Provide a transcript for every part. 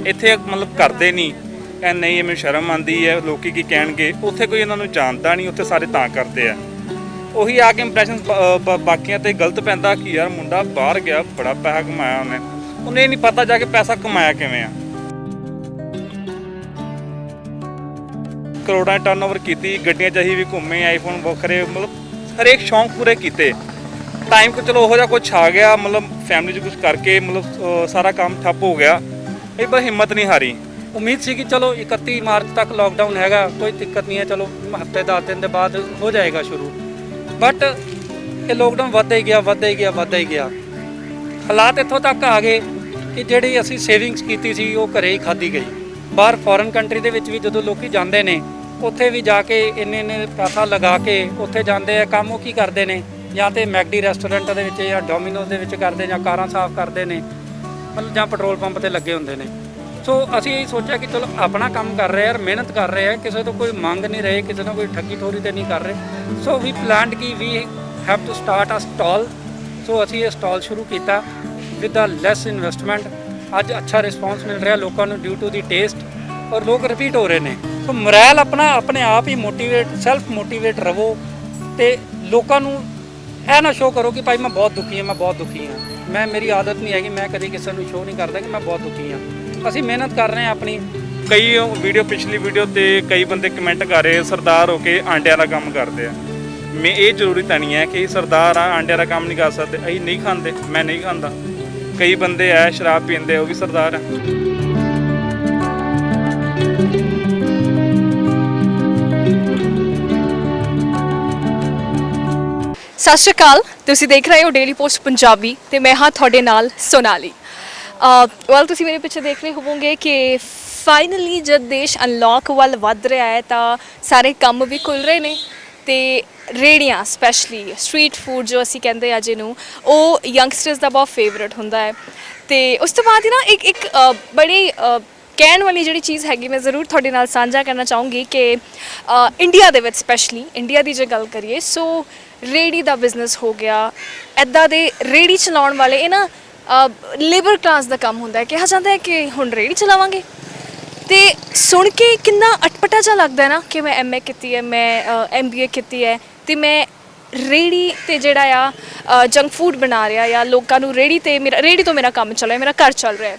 ਇੱਥੇ ਮਤਲਬ ਕਰਦੇ ਨਹੀਂ ਕਹਿ ਨਹੀਂ ਇਹ ਮੈਨੂੰ ਸ਼ਰਮ ਆਉਂਦੀ ਹੈ ਲੋਕੀ ਕੀ ਕਹਿਣਗੇ। ਉੱਥੇ ਕੋਈ ਇਹਨਾਂ ਨੂੰ ਜਾਣਦਾ ਨਹੀਂ, ਉੱਥੇ ਸਾਰੇ ਤਾਂ ਕਰਦੇ ਆ। ਉਹੀ ਆ ਕੇ ਇੰਪ੍ਰੈਸ਼ਨ ਬਾਕੀਆਂ ਤੇ ਗਲਤ ਪੈਂਦਾ ਕਿ ਯਾਰ ਮੁੰਡਾ ਬਾਹਰ ਗਿਆ ਬੜਾ ਪੈਸਾ ਕਮਾਇਆ ਉਹਨੇ ਨਹੀਂ ਪਤਾ ਜਾ ਕੇ ਪੈਸਾ ਕਮਾਇਆ ਕਿਵੇਂ ਆ। ਕਰੋੜਾਂ ਟਰਨਓਵਰ ਕੀਤੀ, ਗੱਡੀਆਂ 'ਚ ਅਸੀਂ ਵੀ ਘੁੰਮੇ, ਆਈਫੋਨ ਵੱਖਰੇ, ਮਤਲਬ ਹਰੇਕ ਸ਼ੌਂਕ ਪੂਰੇ ਕੀਤੇ। ਟਾਈਮ ਕੋ ਚਲੋ ਉਹੋ ਜਿਹਾ ਕੁਛ ਆ ਗਿਆ, ਮਤਲਬ ਫੈਮਿਲੀ 'ਚ ਕੁਛ ਕਰਕੇ ਮਤਲਬ ਸਾਰਾ ਕੰਮ ਠੱਪ ਹੋ ਗਿਆ। ਇਹ ਪਰ ਹਿੰਮਤ ਨਹੀਂ ਹਾਰੀ। ਉਮੀਦ ਸੀ ਕਿ ਚਲੋ 31 ਮਾਰਚ ਤੱਕ ਲੋਕਡਾਊਨ ਹੈਗਾ, ਕੋਈ ਦਿੱਕਤ ਨਹੀਂ ਹੈ, ਚਲੋ ਹਫ਼ਤੇ 10 ਦਿਨ ਦੇ ਬਾਅਦ ਹੋ ਜਾਏਗਾ ਸ਼ੁਰੂ। ਬਟ ਇਹ ਲੋਕਡਾਊਨ ਵੱਧਦਾ ਹੀ ਗਿਆ। ਹਾਲਾਤ ਇੱਥੋਂ ਤੱਕ ਆ ਗਏ ਕਿ ਜਿਹੜੀ ਅਸੀਂ ਸੇਵਿੰਗਸ ਕੀਤੀ ਸੀ ਉਹ ਘਰੇ ਹੀ ਖਾਧੀ ਗਈ। ਬਾਹਰ ਫੋਰਨ ਕੰਟਰੀ ਦੇ ਵਿੱਚ ਵੀ ਜਦੋਂ ਲੋਕੀ ਜਾਂਦੇ ਨੇ, ਉੱਥੇ ਵੀ ਜਾ ਕੇ ਇੰਨੇ ਪੈਸਾ ਲਗਾ ਕੇ ਉੱਥੇ ਜਾਂਦੇ ਆ, ਕੰਮ ਉਹ ਕੀ ਕਰਦੇ ਨੇ, ਜਾਂ ਤਾਂ ਮੈਕਡੀ ਰੈਸਟੋਰੈਂਟ ਦੇ ਵਿੱਚ ਜਾਂ ਡੋਮੀਨੋਜ਼ ਦੇ ਵਿੱਚ ਕਰਦੇ, ਜਾਂ ਕਾਰਾਂ ਸਾਫ਼ ਕਰਦੇ ਨੇ, ਮਤਲਬ ਜਾਂ ਪੈਟਰੋਲ ਪੰਪ 'ਤੇ ਲੱਗੇ ਹੁੰਦੇ ਨੇ। ਸੋ ਅਸੀਂ ਇਹ ਸੋਚਿਆ ਕਿ ਚਲੋ ਆਪਣਾ ਕੰਮ ਕਰ ਰਹੇ ਯਾਰ, ਮਿਹਨਤ ਕਰ ਰਹੇ ਆ, ਕਿਸੇ ਤੋਂ ਕੋਈ ਮੰਗ ਨਹੀਂ ਰਹੇ, ਕਿਸੇ ਨੂੰ ਕੋਈ ਠੱਗੀ ਠੋਰੀ ਤੇ ਨਹੀਂ ਕਰ ਰਹੇ। ਸੋ ਵੀ ਪਲਾਨਡ ਕਿ we have to start a stall. So ਅਸੀਂ ਇਹ ਸਟਾਲ ਸ਼ੁਰੂ ਕੀਤਾ ਵਿਦ ਅ ਲੈਸ ਇਨਵੈਸਟਮੈਂਟ। ਅੱਜ ਅੱਛਾ ਰਿਸਪੌਂਸ ਮਿਲ ਰਿਹਾ ਲੋਕਾਂ ਨੂੰ ਡਿਊ ਟੂ ਦੀ ਟੇਸਟ, ਔਰ ਲੋਕ ਰਿਪੀਟ ਹੋ ਰਹੇ ਨੇ। ਸੋ ਮੋਰਲ ਆਪਣੇ ਆਪ ਹੀ ਸੈਲਫ ਮੋਟੀਵੇਟ ਰਹੋ ਅਤੇ ਲੋਕਾਂ ਨੂੰ ਇਹ ਨਾ ਸ਼ੋਅ ਕਰੋ ਕਿ ਭਾਈ ਮੈਂ ਬਹੁਤ ਦੁਖੀ ਹਾਂ। ਮੇਰੀ ਆਦਤ ਨਹੀਂ ਹੈਗੀ, ਮੈਂ ਕਦੇ ਕਿਸੇ ਨੂੰ ਸ਼ੋਅ ਨਹੀਂ ਕਰਦਾ ਕਿ ਮੈਂ ਬਹੁਤ ਦੁਖੀ ਹਾਂ। ਅਸੀਂ ਮਿਹਨਤ ਕਰ ਰਹੇ ਹਾਂ ਆਪਣੀ। ਕਈ ਪਿਛਲੀ ਵੀਡੀਓ ਤੇ ਕਈ ਬੰਦੇ ਕਮੈਂਟ ਕਰ ਰਹੇ ਸਰਦਾਰ ਹੋ ਕੇ ਆਂਡਿਆਂ ਦਾ ਕੰਮ ਕਰਦੇ ਆ। ਮੈਂ ਇਹ ਜ਼ਰੂਰੀ ਤਾਂ ਨਹੀਂ ਹੈ ਕਿ ਸਰਦਾਰ ਆ ਆਂਡਿਆਂ ਦਾ ਕੰਮ ਨਹੀਂ ਕਰ ਸਕਦੇ। ਅਸੀਂ ਨਹੀਂ ਖਾਂਦੇ, ਮੈਂ ਨਹੀਂ ਖਾਂਦਾ। ਕਈ ਬੰਦੇ ਆ ਸ਼ਰਾਬ ਪੀਂਦੇ, ਉਹ ਵੀ ਸਰਦਾਰ ਆ। ਸਤਿ ਸ਼੍ਰੀ ਅਕਾਲ, ਤੁਸੀਂ ਦੇਖ ਰਹੇ ਹੋ ਡੇਲੀ ਪੋਸਟ ਪੰਜਾਬੀ ਤੇ ਮੈਂ ਹਾਂ ਤੁਹਾਡੇ ਨਾਲ ਸੋਨਾਲੀ। ਤੁਸੀਂ ਮੇਰੇ ਪਿੱਛੇ ਦੇਖ ਰਹੇ ਹੋਵੋਗੇ ਕਿ ਫਾਈਨਲੀ ਜਦ ਦੇਸ਼ ਅਨਲੌਕ ਵੱਲ ਵੱਧ ਰਿਹਾ ਹੈ ਤਾਂ ਸਾਰੇ ਕੰਮ ਵੀ ਖੁੱਲ੍ਹ ਰਹੇ ਨੇ ਤੇ ਰੇਹੜੀਆਂ ਸਪੈਸ਼ਲੀ ਸਟਰੀਟ ਫੂਡ ਜੋ ਅਸੀਂ ਕਹਿੰਦੇ ਆ ਜਿਹਨੂੰ, ਉਹ ਯੰਗਸਟਰਸ ਦਾ ਬਹੁਤ ਫੇਵਰਟ ਹੁੰਦਾ ਹੈ। ਤੇ ਉਸ ਤੋਂ ਬਾਅਦ ਹੀ ਨਾ ਇੱਕ ਬੜੀ ਕਹਿਣ ਵਾਲੀ ਜਿਹੜੀ ਚੀਜ਼ ਹੈਗੀ ਮੈਂ ਜ਼ਰੂਰ ਤੁਹਾਡੇ ਨਾਲ ਸਾਂਝਾ ਕਰਨਾ ਚਾਹੂੰਗੀ ਕਿ ਇੰਡੀਆ ਦੇ ਵਿੱਚ ਸਪੈਸ਼ਲੀ ਇੰਡੀਆ ਦੀ ਜੇ ਗੱਲ ਕਰੀਏ, ਸੋ ਰੇਹੜੀ ਦਾ ਬਿਜ਼ਨਸ ਹੋ ਗਿਆ, ਇੱਦਾਂ ਦੇ ਰੇਹੜੀ ਚਲਾਉਣ ਵਾਲੇ ਇਹ ਨਾ ਲੇਬਰ ਕਲਾਸ ਦਾ ਕੰਮ ਹੁੰਦਾ ਹੈ। ਕਿਹਾ ਜਾਂਦਾ ਹੈ ਕਿ ਹੁਣ ਰੇਹੜੀ ਚਲਾਵਾਂਗੇ ਅਤੇ ਸੁਣ ਕੇ ਕਿੰਨਾ ਅਟਪਟਾ ਜਿਹਾ ਲੱਗਦਾ ਹੈ ਨਾ ਕਿ ਮੈਂ MA ਕੀਤੀ ਹੈ, ਮੈਂ MBA ਕੀਤੀ ਹੈ ਅਤੇ ਮੈਂ ਰੇਹੜੀ 'ਤੇ ਜਿਹੜਾ ਆ ਜੰਕ ਫੂਡ ਬਣਾ ਰਿਹਾ ਜਾਂ ਲੋਕਾਂ ਨੂੰ ਰੇਹੜੀ ਤੋਂ ਮੇਰਾ ਕੰਮ ਚੱਲ ਰਿਹਾ, ਮੇਰਾ ਘਰ ਚੱਲ ਰਿਹਾ।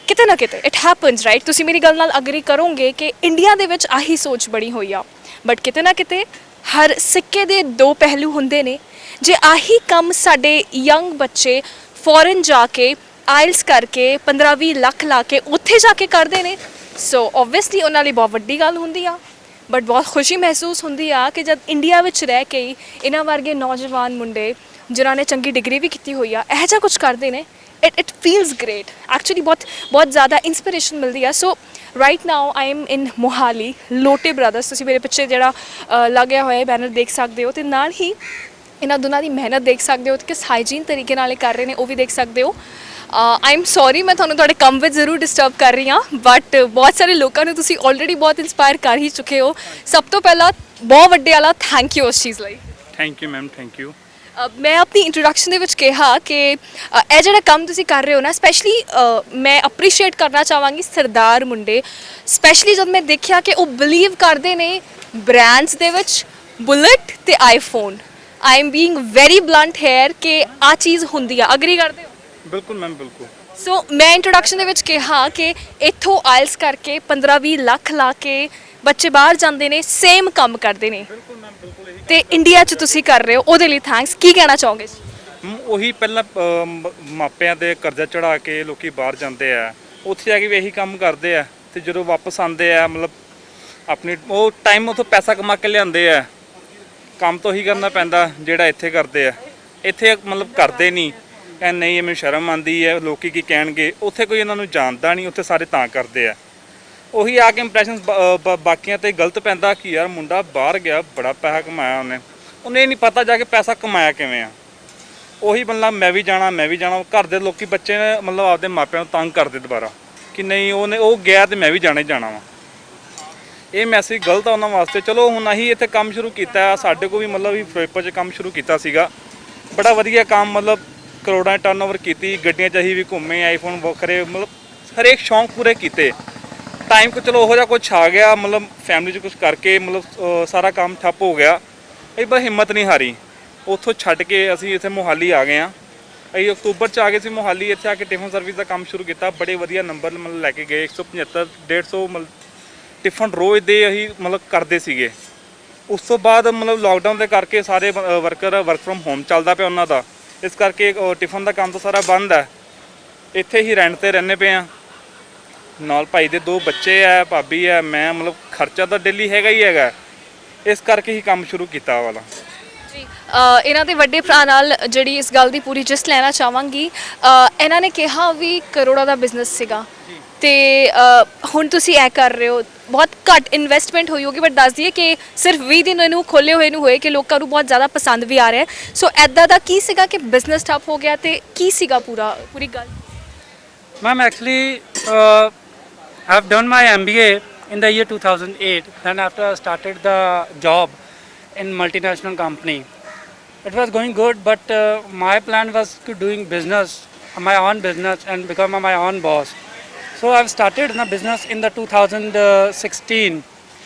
ਕਿਤੇ ਨਾ ਕਿਤੇ ਇਟ ਹੈਪਨਸ ਰਾਈਟ। ਤੁਸੀਂ ਮੇਰੀ ਗੱਲ ਨਾਲ ਅਗਰੀ ਕਰੋਗੇ ਕਿ ਇੰਡੀਆ ਦੇ ਵਿੱਚ ਆਹੀ ਸੋਚ ਬਣੀ ਹੋਈ ਆ। ਬਟ ਕਿਤੇ ਨਾ ਕਿਤੇ ਹਰ ਸਿੱਕੇ ਦੇ ਦੋ ਪਹਿਲੂ ਹੁੰਦੇ ਨੇ। ਜੇ ਆਹੀ ਕੰਮ ਸਾਡੇ ਯੰਗ ਬੱਚੇ ਫੋਰਨ ਜਾ ਕੇ ਆਇਲਸ ਕਰਕੇ 15-20 ਲੱਖ ਲਾ ਕੇ ਉੱਥੇ ਜਾ ਕੇ ਕਰਦੇ ਨੇ, ਸੋ ਓਬਵੀਅਸਲੀ ਉਹਨਾਂ ਲਈ ਬਹੁਤ ਵੱਡੀ ਗੱਲ ਹੁੰਦੀ ਆ। ਬਟ ਬਹੁਤ ਖੁਸ਼ੀ ਮਹਿਸੂਸ ਹੁੰਦੀ ਆ ਕਿ ਜਦ ਇੰਡੀਆ ਵਿੱਚ ਰਹਿ ਕੇ ਇਹਨਾਂ ਵਰਗੇ ਨੌਜਵਾਨ ਮੁੰਡੇ ਜਿਨ੍ਹਾਂ ਨੇ ਚੰਗੀ ਡਿਗਰੀ ਵੀ ਕੀਤੀ ਹੋਈ ਆ ਇਹੋ ਜਿਹਾ ਕੁਛ ਕਰਦੇ ਨੇ, ਇਟ ਫੀਲਸ ਗ੍ਰੇਟ ਐਕਚੁਅਲੀ। ਬਹੁਤ ਜ਼ਿਆਦਾ ਇੰਸਪੀਰੇਸ਼ਨ ਮਿਲਦੀ ਆ। So right now I am in Mohali, Lote brothers. ਤੁਸੀਂ ਮੇਰੇ ਪਿੱਛੇ ਜਿਹੜਾ ਲੱਗਿਆ ਹੋਇਆ ਬੈਨਰ ਦੇਖ ਸਕਦੇ ਹੋ, ਅਤੇ ਨਾਲ ਹੀ ਇਹਨਾਂ ਦੋਨਾਂ ਦੀ ਮਿਹਨਤ ਦੇਖ ਸਕਦੇ ਹੋ, ਕਿਸ ਹਾਈਜੀਨ ਤਰੀਕੇ ਨਾਲ ਇਹ ਕਰ ਰਹੇ ਨੇ ਉਹ ਵੀ ਦੇਖ ਸਕਦੇ ਹੋ। ਆਈ ਐਮ ਸੌਰੀ ਮੈਂ ਤੁਹਾਨੂੰ ਤੁਹਾਡੇ ਕੰਮ ਵਿੱਚ ਜ਼ਰੂਰ ਡਿਸਟਰਬ ਕਰ ਰਹੀ ਹਾਂ, ਬਟ ਬਹੁਤ ਸਾਰੇ ਲੋਕਾਂ ਨੂੰ ਤੁਸੀਂ ਆਲਰੇਡੀ ਬਹੁਤ ਇੰਸਪਾਇਰ ਕਰ ਹੀ ਚੁੱਕੇ ਹੋ। ਸਭ ਤੋਂ ਪਹਿਲਾਂ ਬਹੁਤ ਵੱਡੇ ਵਾਲਾ ਥੈਂਕ ਯੂ ਉਸ ਚੀਜ਼ ਲਈ। Thank you ma'am, thank you. ਮੈਂ ਆਪਣੀ ਇੰਟਰੋਡਕਸ਼ਨ ਦੇ ਵਿੱਚ ਕਿਹਾ ਕਿ ਇਹ ਜਿਹੜਾ ਕੰਮ ਤੁਸੀਂ ਕਰ ਰਹੇ ਹੋ ਨਾ, ਸਪੈਸ਼ਲੀ ਮੈਂ ਅਪਰੀਸ਼ੀਏਟ ਕਰਨਾ ਚਾਹਾਂਗੀ ਸਰਦਾਰ ਮੁੰਡੇ, ਸਪੈਸ਼ਲੀ ਜਦ ਮੈਂ ਦੇਖਿਆ ਕਿ ਉਹ ਬਿਲੀਵ ਕਰਦੇ ਨੇ ਬ੍ਰਾਂਡਸ ਦੇ ਵਿੱਚ, ਬੁਲਟ ਅਤੇ iPhone. I am being very blunt here ਕਿ ਆਹ ਚੀਜ਼ ਹੁੰਦੀ ਆ। ਅਗਰੀ ਕਰਦੇ ਹੋ? ਬਿਲਕੁਲ ਮੈਮ, ਬਿਲਕੁਲ। ਸੋ ਮੈਂ ਇੰਟਰੋਡਕਸ਼ਨ ਦੇ ਵਿੱਚ ਕਿਹਾ ਕਿ ਇੱਥੋਂ ਆਇਲਸ ਕਰਕੇ 15-20 ਲੱਖ ਲਾ ਕੇ ਬੱਚੇ ਬਾਹਰ ਜਾਂਦੇ ਨੇ, ਸੇਮ ਕੰਮ ਕਰਦੇ ਨੇ। ਬਿਲਕੁਲ ਮੈਮ, ਬਿਲਕੁਲ। ਤੇ ਇੰਡੀਆ 'ਚ ਤੁਸੀਂ ਕਰ ਰਹੇ ਹੋ, ਉਹਦੇ ਲਈ ਥੈਂਕਸ। ਕੀ ਕਹਿਣਾ ਚਾਹੋਗੇ? ਉਹੀ ਪਹਿਲਾਂ ਮਾਪਿਆਂ ਦੇ ਕਰਜ਼ਾ ਚੜਾ ਕੇ ਲੋਕੀ ਬਾਹਰ ਜਾਂਦੇ ਆ, ਉੱਥੇ ਜਾ ਕੇ ਵੀ ਇਹੀ ਕੰਮ ਕਰਦੇ ਆ, ਤੇ ਜਦੋਂ ਵਾਪਸ ਆਉਂਦੇ ਆ ਮਤਲਬ ਆਪਣੀ ਉਹ ਟਾਈਮ ਉੱਥੋਂ ਪੈਸਾ ਕਮਾ ਕੇ ਲਿਆਉਂਦੇ ਆ। ਕੰਮ ਤਾਂ ਉਹੀ ਕਰਨਾ ਪੈਂਦਾ ਜਿਹੜਾ ਇੱਥੇ ਕਰਦੇ ਆ। ਇੱਥੇ ਮਤਲਬ ਕਰਦੇ ਨਹੀਂ, ਕਹਿ ਨਹੀਂ ਇਹ ਮੈਨੂੰ ਸ਼ਰਮ ਆਉਂਦੀ ਹੈ ਲੋਕੀ ਕੀ ਕਹਿਣਗੇ। ਉੱਥੇ ਕੋਈ ਇਹਨਾਂ ਨੂੰ ਜਾਣਦਾ ਨਹੀਂ, ਉੱਥੇ ਸਾਰੇ ਤਾਂ ਕਰਦੇ ਆ। ਉਹੀ ਆ ਕੇ ਇੰਪ੍ਰੈਸ਼ਨ ਬਾਕੀਆਂ ਤੇ ਗਲਤ ਪੈਂਦਾ ਕਿ ਯਾਰ ਮੁੰਡਾ ਬਾਹਰ ਗਿਆ ਬੜਾ ਪੈਸਾ ਕਮਾਇਆ ਉਹਨੇ ਨਹੀਂ ਪਤਾ ਜਾ ਕੇ ਪੈਸਾ ਕਮਾਇਆ ਕਿਵੇਂ ਆ। ਉਹੀ ਬੰਦਾ ਮੈਂ ਵੀ ਜਾਣਾ। ਘਰ ਦੇ ਲੋਕੀ ਬੱਚੇ ਨੇ ਮਤਲਬ ਆਪਦੇ ਮਾਪਿਆਂ ਨੂੰ ਤੰਗ ਕਰਦੇ ਦੁਬਾਰਾ ਕਿ ਨਹੀਂ ਉਹ ਗਿਆ ਤੇ ਮੈਂ ਵੀ ਜਾਣਾ ਹੀ ਜਾਣਾ ਵਾ। ਇਹ ਮੈਸੇਜ ਗਲਤ ਆ ਉਹਨਾਂ ਵਾਸਤੇ। ਚਲੋ ਹੁਣ ਅਸੀਂ ਇੱਥੇ ਕੰਮ ਸ਼ੁਰੂ ਕੀਤਾ, ਸਾਡੇ ਕੋਲ ਵੀ ਮਤਲਬ ਵੀ ਫਿਰੋਜ਼ਪੁਰ 'ਚ ਕੰਮ ਸ਼ੁਰੂ ਕੀਤਾ ਸੀਗਾ, ਬੜਾ ਵਧੀਆ ਕੰਮ, ਮਤਲਬ ਕਰੋੜਾਂ ਟਰਨਓਵਰ ਕੀਤੀ, ਗੱਡੀਆਂ 'ਚ ਅਸੀਂ ਵੀ ਘੁੰਮੇ, ਆਈਫੋਨ ਵੱਖਰੇ, ਮਤਲਬ ਹਰੇਕ ਸ਼ੌਂਕ ਪੂਰੇ ਕੀਤੇ। ਟਾਈਮ ਕੋ ਚਲੋ ਉਹੋ ਜਿਹਾ ਕੁਛ ਆ ਗਿਆ, ਮਤਲਬ ਫੈਮਿਲੀ 'ਚ ਕੁਛ ਕਰਕੇ ਮਤਲਬ ਸਾਰਾ ਕੰਮ ਠੱਪ ਹੋ ਗਿਆ। ਅਸੀਂ ਬਸ ਹਿੰਮਤ ਨਹੀਂ ਹਾਰੀ, ਉੱਥੋਂ ਛੱਡ ਕੇ ਅਸੀਂ ਇੱਥੇ ਮੋਹਾਲੀ ਆ ਗਏ ਹਾਂ। ਅਸੀਂ ਅਕਤੂਬਰ 'ਚ ਆ ਗਏ ਸੀ ਮੋਹਾਲੀ, ਇੱਥੇ ਆ ਕੇ ਟਿਫਨ ਸਰਵਿਸ ਦਾ ਕੰਮ ਸ਼ੁਰੂ ਕੀਤਾ। ਬੜੇ ਵਧੀਆ ਨੰਬਰ ਮਤਲਬ ਲੈ ਕੇ ਗਏ, 175 150 ਮਤਲਬ ਟਿਫਨ ਰੋਜ਼ ਦੇ ਅਸੀਂ ਮਤਲਬ ਕਰਦੇ ਸੀਗੇ। ਉਸ ਤੋਂ ਬਾਅਦ ਮਤਲਬ ਲੋਕਡਾਊਨ ਦੇ ਕਰਕੇ ਸਾਰੇ ਵਰਕਰ ਵਰਕ ਫਰੋਮ ਹੋਮ ਚੱਲਦਾ ਪਿਆ ਉਹਨਾਂ ਦਾ, ਇਸ ਕਰਕੇ ਟਿਫਨ ਦਾ ਕੰਮ ਤਾਂ ਸਾਰਾ ਬੰਦ ਹੈ। ਇੱਥੇ ਹੀ ਰੈਂਟ 'ਤੇ ਰਹਿੰਦੇ ਪਏ ਹਾਂ। ਨਾਲ ਭਾਈ ਦੇ 2 ਬੱਚੇ ਹੈ, ਭਾਬੀ ਹੈ, ਮੈਂ, ਮਤਲਬ ਖਰਚਾ ਤਾਂ ਡੇਲੀ ਹੈਗਾ ਹੀ ਹੈਗਾ, ਇਸ ਕਰਕੇ ਹੀ ਕੰਮ ਸ਼ੁਰੂ ਕੀਤਾ ਵਾਲਾ ਜੀ। ਇਹਨਾਂ ਦੇ ਵੱਡੇ ਭਰਾ ਨਾਲ ਜਿਹੜੀ ਇਸ ਗੱਲ ਦੀ ਪੂਰੀ ਜਿਸਟ ਲੈਣਾ ਚਾਹਾਂਗੀ। ਇਹਨਾਂ ਨੇ ਕਿਹਾ ਵੀ ਕਰੋੜਾਂ ਦਾ ਬਿਜ਼ਨਸ ਸੀਗਾ ਤੇ ਹੁਣ ਤੁਸੀਂ ਇਹ ਕਰ ਰਹੇ ਹੋ, ਬਹੁਤ ਘੱਟ ਇਨਵੈਸਟਮੈਂਟ ਹੋਈ ਹੋਗੀ, ਬਟ ਦੱਸ ਦਈਏ ਕਿ ਸਿਰਫ 20 ਦਿਨ ਇਹਨੂੰ ਖੋਲ੍ਹੇ ਹੋਏ ਨੂੰ ਹੋਏ ਕਿ ਲੋਕਾਂ ਨੂੰ ਬਹੁਤ ਜ਼ਿਆਦਾ ਪਸੰਦ ਵੀ ਆ ਰਿਹਾ। ਸੋ ਐਦਾਂ ਦਾ ਕੀ ਸੀਗਾ ਕਿ ਬਿਜ਼ਨਸ ਠੱਪ ਹੋ ਗਿਆ ਤੇ ਕੀ ਸੀਗਾ ਪੂਰੀ ਗੱਲ? Ma'am, actually, I've done my MBA in the year 2008. Then after I started the job in multinational company. It was going good, but my plan was to doing business, my own business, and become my own boss. So I've started the business in the 2016,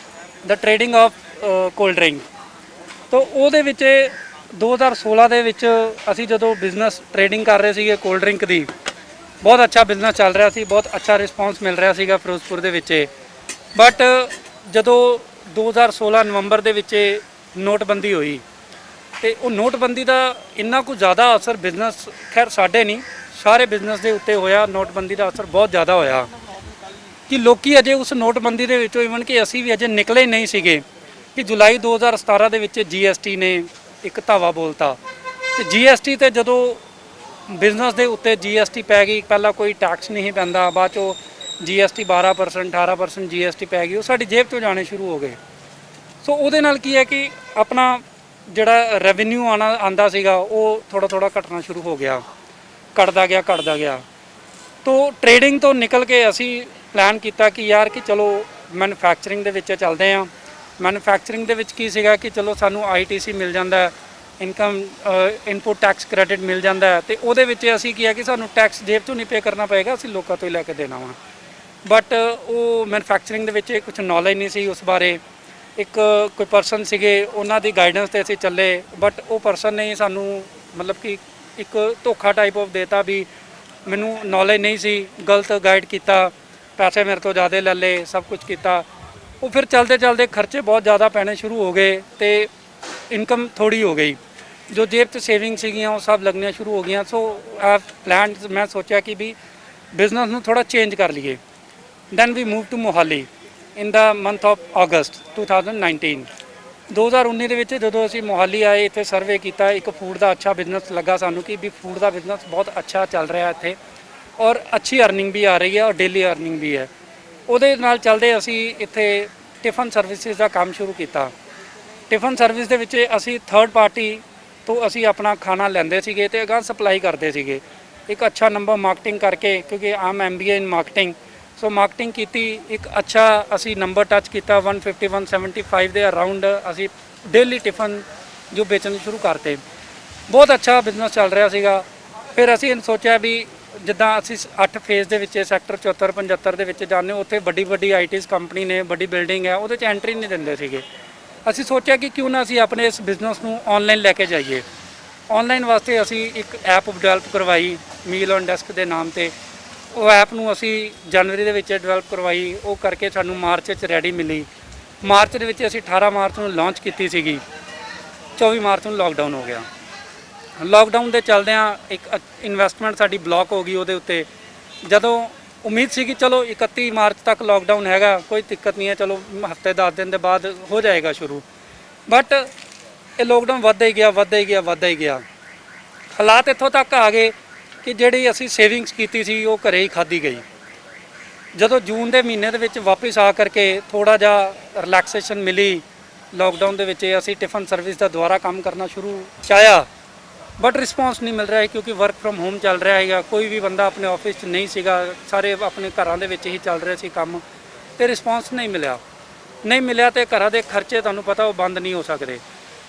the trading of cold drink. तो ਉਹਦੇ ਵਿੱਚ 2016 ਦੇ ਵਿੱਚ ਅਸੀਂ ਜਦੋਂ business trading ਕਰ ਰਹੇ ਸੀਗੇ ਕੋਲਡ ਡਰਿੰਕ ਦੀ, ਬਹੁਤ ਅੱਛਾ ਬਿਜ਼ਨਸ ਚੱਲ ਰਿਹਾ ਸੀ, ਬਹੁਤ ਅੱਛਾ ਰਿਸਪੌਂਸ ਮਿਲ ਰਿਹਾ ਸੀਗਾ ਫਿਰੋਜ਼ਪੁਰ ਦੇ ਵਿੱਚ। ਬਟ ਜਦੋਂ 2016 ਨਵੰਬਰ ਦੇ ਵਿੱਚ ਨੋਟਬੰਦੀ ਹੋਈ ਤੇ ਉਹ ਨੋਟਬੰਦੀ ਦਾ ਇੰਨਾ ਕੁ ਜ਼ਿਆਦਾ ਅਸਰ ਬਿਜ਼ਨਸ, ਖੈਰ ਸਾਡੇ ਨਹੀਂ ਸਾਰੇ ਬਿਜ਼ਨਸ ਦੇ ਉੱਤੇ ਹੋਇਆ। ਨੋਟਬੰਦੀ ਦਾ ਅਸਰ ਬਹੁਤ ਜ਼ਿਆਦਾ ਹੋਇਆ ਕਿ ਲੋਕੀ ਅਜੇ ਉਸ ਨੋਟਬੰਦੀ ਦੇ ਵਿੱਚੋਂ, ਇਵਨ ਕਿ ਅਸੀਂ ਵੀ ਅਜੇ ਨਿਕਲੇ ਨਹੀਂ ਸੀਗੇ ਕਿ ਜੁਲਾਈ 2017 ਦੇ ਵਿੱਚ GST ਨੇ ਇੱਕ ਧਾਵਾ ਬੋਲਤਾ। ਤੇ GST ਤੇ ਜਦੋਂ ਬਿਜ਼ਨਸ ਦੇ ਉੱਤੇ GST ਪੈ ਗਈ, ਪਹਿਲਾਂ ਕੋਈ ਟੈਕਸ ਨਹੀਂ ਪੈਂਦਾ, ਬਾਅਦ ਚੋਂ GST 12% 18% GST ਪੈ ਗਈ, ਉਹ ਸਾਡੀ ਜੇਬ ਤੋਂ ਜਾਣੇ ਸ਼ੁਰੂ ਹੋ ਗਏ। ਸੋ ਉਹਦੇ ਨਾਲ ਕੀ ਹੈ ਕਿ ਆਪਣਾ ਜਿਹੜਾ ਰੈਵਨਿਊ ਆਉਂਦਾ ਸੀਗਾ ਉਹ ਥੋੜਾ ਘਟਣਾ ਸ਼ੁਰੂ ਹੋ ਗਿਆ, ਘਟਦਾ ਗਿਆ। ਤੋ ਟ੍ਰੇਡਿੰਗ ਤੋਂ ਨਿਕਲ ਕੇ ਅਸੀਂ ਪਲਾਨ ਕੀਤਾ ਕਿ ਯਾਰ ਕਿ ਚਲੋ ਮੈਨੂਫੈਕਚਰਿੰਗ ਦੇ ਵਿੱਚ ਚੱਲਦੇ ਹਾਂ। ਮੈਨੂਫੈਕਚਰਿੰਗ ਦੇ ਵਿੱਚ ਕੀ ਸੀਗਾ ਕਿ ਚਲੋ ਸਾਨੂੰ ITC ਮਿਲ ਜਾਂਦਾ, ਇਨਕਮ ਇਨਪੁਟ ਟੈਕਸ ਕ੍ਰੈਡਿਟ ਮਿਲ ਜਾਂਦਾ, ਤੇ ਉਹਦੇ ਵਿੱਚ ਅਸੀਂ ਕੀ ਹੈ ਕਿ ਸਾਨੂੰ ਟੈਕਸ ਜੇਬ ਤੋਂ ਨਹੀਂ ਪੇ ਕਰਨਾ ਪਏਗਾ, ਅਸੀਂ ਲੋਕਾਂ ਤੋਂ ਹੀ ਲੈ ਕੇ ਦੇਣਾ ਵਾ। ਬਟ ਉਹ ਮੈਨੂਫੈਕਚਰਿੰਗ ਦੇ ਵਿੱਚ ਕੁਝ ਨੌਲੇਜ ਨਹੀਂ ਸੀ ਉਸ ਬਾਰੇ। ਇੱਕ ਕੋਈ ਪਰਸਨ ਸੀਗੇ, ਉਹਨਾਂ ਦੀ ਗਾਈਡੈਂਸ 'ਤੇ ਅਸੀਂ ਚੱਲੇ, ਬਟ ਉਹ ਪਰਸਨ ਨੇ ਸਾਨੂੰ ਮਤਲਬ ਕਿ ਇੱਕ ਧੋਖਾ ਟਾਈਪ ਆਫ ਦੇਤਾ ਵੀ ਮੈਨੂੰ ਨੌਲੇਜ ਨਹੀਂ ਸੀ, ਗਲਤ ਗਾਈਡ ਕੀਤਾ, ਪੈਸੇ ਮੇਰੇ ਤੋਂ ਜ਼ਿਆਦਾ ਲੈ ਲਏ, ਸਭ ਕੁਝ ਕੀਤਾ। ਉਹ ਫਿਰ ਚਲਦੇ ਖਰਚੇ ਬਹੁਤ ਜ਼ਿਆਦਾ ਪੈਣੇ ਸ਼ੁਰੂ ਹੋ ਗਏ ਤੇ ਇਨਕਮ ਥੋੜੀ ਹੋ ਗਈ, ਜੋ ਜੇਬ 'ਚ ਸੇਵਿੰਗ ਸੀਗੀਆਂ ਉਹ ਸਭ ਲੱਗਣੀਆਂ ਸ਼ੁਰੂ ਹੋ ਗਈਆਂ। ਸੋ ਪਲਾਨ ਮੈਂ ਸੋਚਿਆ ਕਿ ਵੀ ਬਿਜ਼ਨਸ ਨੂੰ ਥੋੜਾ ਚੇਂਜ ਕਰ ਲਈਏ। Then we move to Mohali in the month of August 2019। 2019 ਦੇ ਵਿੱਚ ਜਦੋਂ ਅਸੀਂ ਮੋਹਾਲੀ ਆਏ, ਇੱਥੇ ਸਰਵੇ ਕੀਤਾ, ਇੱਕ ਫੂਡ ਦਾ ਅੱਛਾ ਬਿਜ਼ਨਸ ਲੱਗਾ ਸਾਨੂੰ ਕਿ ਵੀ ਫੂਡ ਦਾ ਬਿਜ਼ਨਸ ਬਹੁਤ ਅੱਛਾ ਚੱਲ ਰਿਹਾ ਇੱਥੇ ਔਰ ਅੱਛੀ ਅਰਨਿੰਗ ਵੀ ਆ ਰਹੀ ਹੈ ਔਰ ਡੇਲੀ ਅਰਨਿੰਗ ਵੀ ਹੈ। ਉਹਦੇ ਨਾਲ ਚੱਲਦੇ ਅਸੀਂ ਇੱਥੇ ਟਿਫਨ ਸਰਵਿਸਿਜ਼ ਦਾ ਕੰਮ ਸ਼ੁਰੂ ਕੀਤਾ। ਟਿਫਨ ਸਰਵਿਸ ਦੇ ਵਿੱਚ ਅਸੀਂ ਥਰਡ ਪਾਰਟੀ ਤੋਂ ਅਸੀਂ ਆਪਣਾ ਖਾਣਾ ਲੈਂਦੇ ਸੀਗੇ ਤੇ ਅਗਾਂਹ ਸਪਲਾਈ ਕਰਦੇ ਸੀਗੇ। ਇੱਕ ਅੱਛਾ ਨੰਬਰ ਮਾਰਕੀਟਿੰਗ ਕਰਕੇ, ਕਿਉਂਕਿ ਆਮ MBA ਇਨ ਮਾਰਕੀਟਿੰਗ, ਸੋ ਮਾਰਕੀਟਿੰਗ ਕੀਤੀ, ਇੱਕ ਅੱਛਾ ਅਸੀਂ ਨੰਬਰ ਟੱਚ ਕੀਤਾ 150 175 ਦੇ ਅਰਾਊਂਡ ਅਸੀਂ ਡੇਲੀ ਟਿਫਨ ਜੋ ਵੇਚਣ ਸ਼ੁਰੂ ਕਰਤੇ। ਬਹੁਤ ਅੱਛਾ ਬਿਜ਼ਨਸ ਚੱਲ ਰਿਹਾ ਸੀਗਾ। ਫਿਰ ਅਸੀਂ ਸੋਚਿਆ ਵੀ ਜਿੱਦਾਂ ਅਸੀਂ 8 ਫੇਜ਼ ਦੇ ਵਿੱਚ ਸੈਕਟਰ 74 75 ਦੇ ਵਿੱਚ ਜਾਂਦੇ, ਉੱਥੇ ਵੱਡੀ ITs ਕੰਪਨੀ ਨੇ, ਵੱਡੀ ਬਿਲਡਿੰਗ ਹੈ, ਉਹਦੇ 'ਚ ਐਂਟਰੀ ਨਹੀਂ ਦਿੰਦੇ ਸੀਗੇ। ਅਸੀਂ ਸੋਚਿਆ ਕਿ ਕਿਉਂ ਨਾ ਅਸੀਂ ਆਪਣੇ ਇਸ ਬਿਜ਼ਨਸ ਨੂੰ ਆਨਲਾਈਨ ਲੈ ਕੇ ਜਾਈਏ। ਆਨਲਾਈਨ ਵਾਸਤੇ ਅਸੀਂ ਇੱਕ ਐਪ ਡਿਵੈਲਪ ਕਰਵਾਈ ਮੀਲ ਔਨ ਡੈਸਕ ਦੇ ਨਾਮ 'ਤੇ। ਉਹ ਐਪ ਨੂੰ ਅਸੀਂ ਜਨਵਰੀ ਦੇ ਵਿੱਚ ਡਿਵੈਲਪ ਕਰਵਾਈ, ਉਹ ਕਰਕੇ ਸਾਨੂੰ ਮਾਰਚ 'ਚ ਰੈਡੀ ਮਿਲੀ। ਮਾਰਚ ਦੇ ਵਿੱਚ ਅਸੀਂ 18 ਮਾਰਚ ਨੂੰ ਲਾਂਚ ਕੀਤੀ ਸੀਗੀ। 24 ਮਾਰਚ ਨੂੰ ਲਾਕਡਾਊਨ ਹੋ ਗਿਆ। ਲਾਕਡਾਊਨ ਦੇ ਚੱਲਦਿਆਂ ਇੱਕ ਇਨਵੈਸਟਮੈਂਟ ਸਾਡੀ ਬਲੌਕ ਹੋ ਗਈ ਉਹਦੇ ਉੱਤੇ। ਜਦੋਂ ਉਮੀਦ ਸੀ ਕਿ ਚਲੋ 31 ਮਾਰਚ ਤੱਕ ਲਾਕਡਾਊਨ ਹੈਗਾ, ਕੋਈ ਦਿੱਕਤ ਨਹੀਂ ਹੈ, ਚਲੋ ਹਫ਼ਤੇ 10 ਦਿਨ ਦੇ ਬਾਅਦ ਹੋ ਜਾਏਗਾ ਸ਼ੁਰੂ, ਬਟ ਇਹ ਲਾਕਡਾਊਨ ਵੱਧਦਾ ਹੀ ਗਿਆ। ਹਾਲਾਤ ਇੱਥੋਂ ਤੱਕ ਆ ਗਏ ਕਿ ਜਿਹੜੀ ਅਸੀਂ ਸੇਵਿੰਗਸ ਕੀਤੀ ਸੀ ਉਹ ਘਰੇ ਹੀ ਖਾਧੀ ਗਈ। ਜਦੋਂ ਜੂਨ ਦੇ ਮਹੀਨੇ ਦੇ ਵਿੱਚ ਵਾਪਸ ਆ ਕਰਕੇ ਥੋੜਾ ਜਿਹਾ ਰਿਲੈਕਸੇਸ਼ਨ ਮਿਲੀ ਲਾਕਡਾਊਨ ਦੇ ਵਿੱਚ, ਅਸੀਂ ਟਿਫਨ ਸਰਵਿਸ ਦਾ ਦੁਬਾਰਾ ਕੰਮ ਕਰਨਾ ਸ਼ੁਰੂ ਚਾਹਿਆ, ਬਟ ਰਿਸਪੌਂਸ ਨਹੀਂ ਮਿਲ ਰਿਹਾ ਕਿਉਂਕਿ ਵਰਕ ਫਰੋਮ ਹੋਮ ਚੱਲ ਰਿਹਾ ਹੈਗਾ। ਕੋਈ ਵੀ ਬੰਦਾ ਆਪਣੇ ਆਫਿਸ 'ਚ ਨਹੀਂ ਸੀਗਾ, ਸਾਰੇ ਆਪਣੇ ਘਰਾਂ ਦੇ ਵਿੱਚ ਹੀ ਚੱਲ ਰਹੇ ਸੀ ਕੰਮ, ਤੇ ਰਿਸਪੌਂਸ ਨਹੀਂ ਮਿਲਿਆ ਤੇ ਘਰਾਂ ਦੇ ਖਰਚੇ ਤੁਹਾਨੂੰ ਪਤਾ ਉਹ ਬੰਦ ਨਹੀਂ ਹੋ ਸਕਦੇ।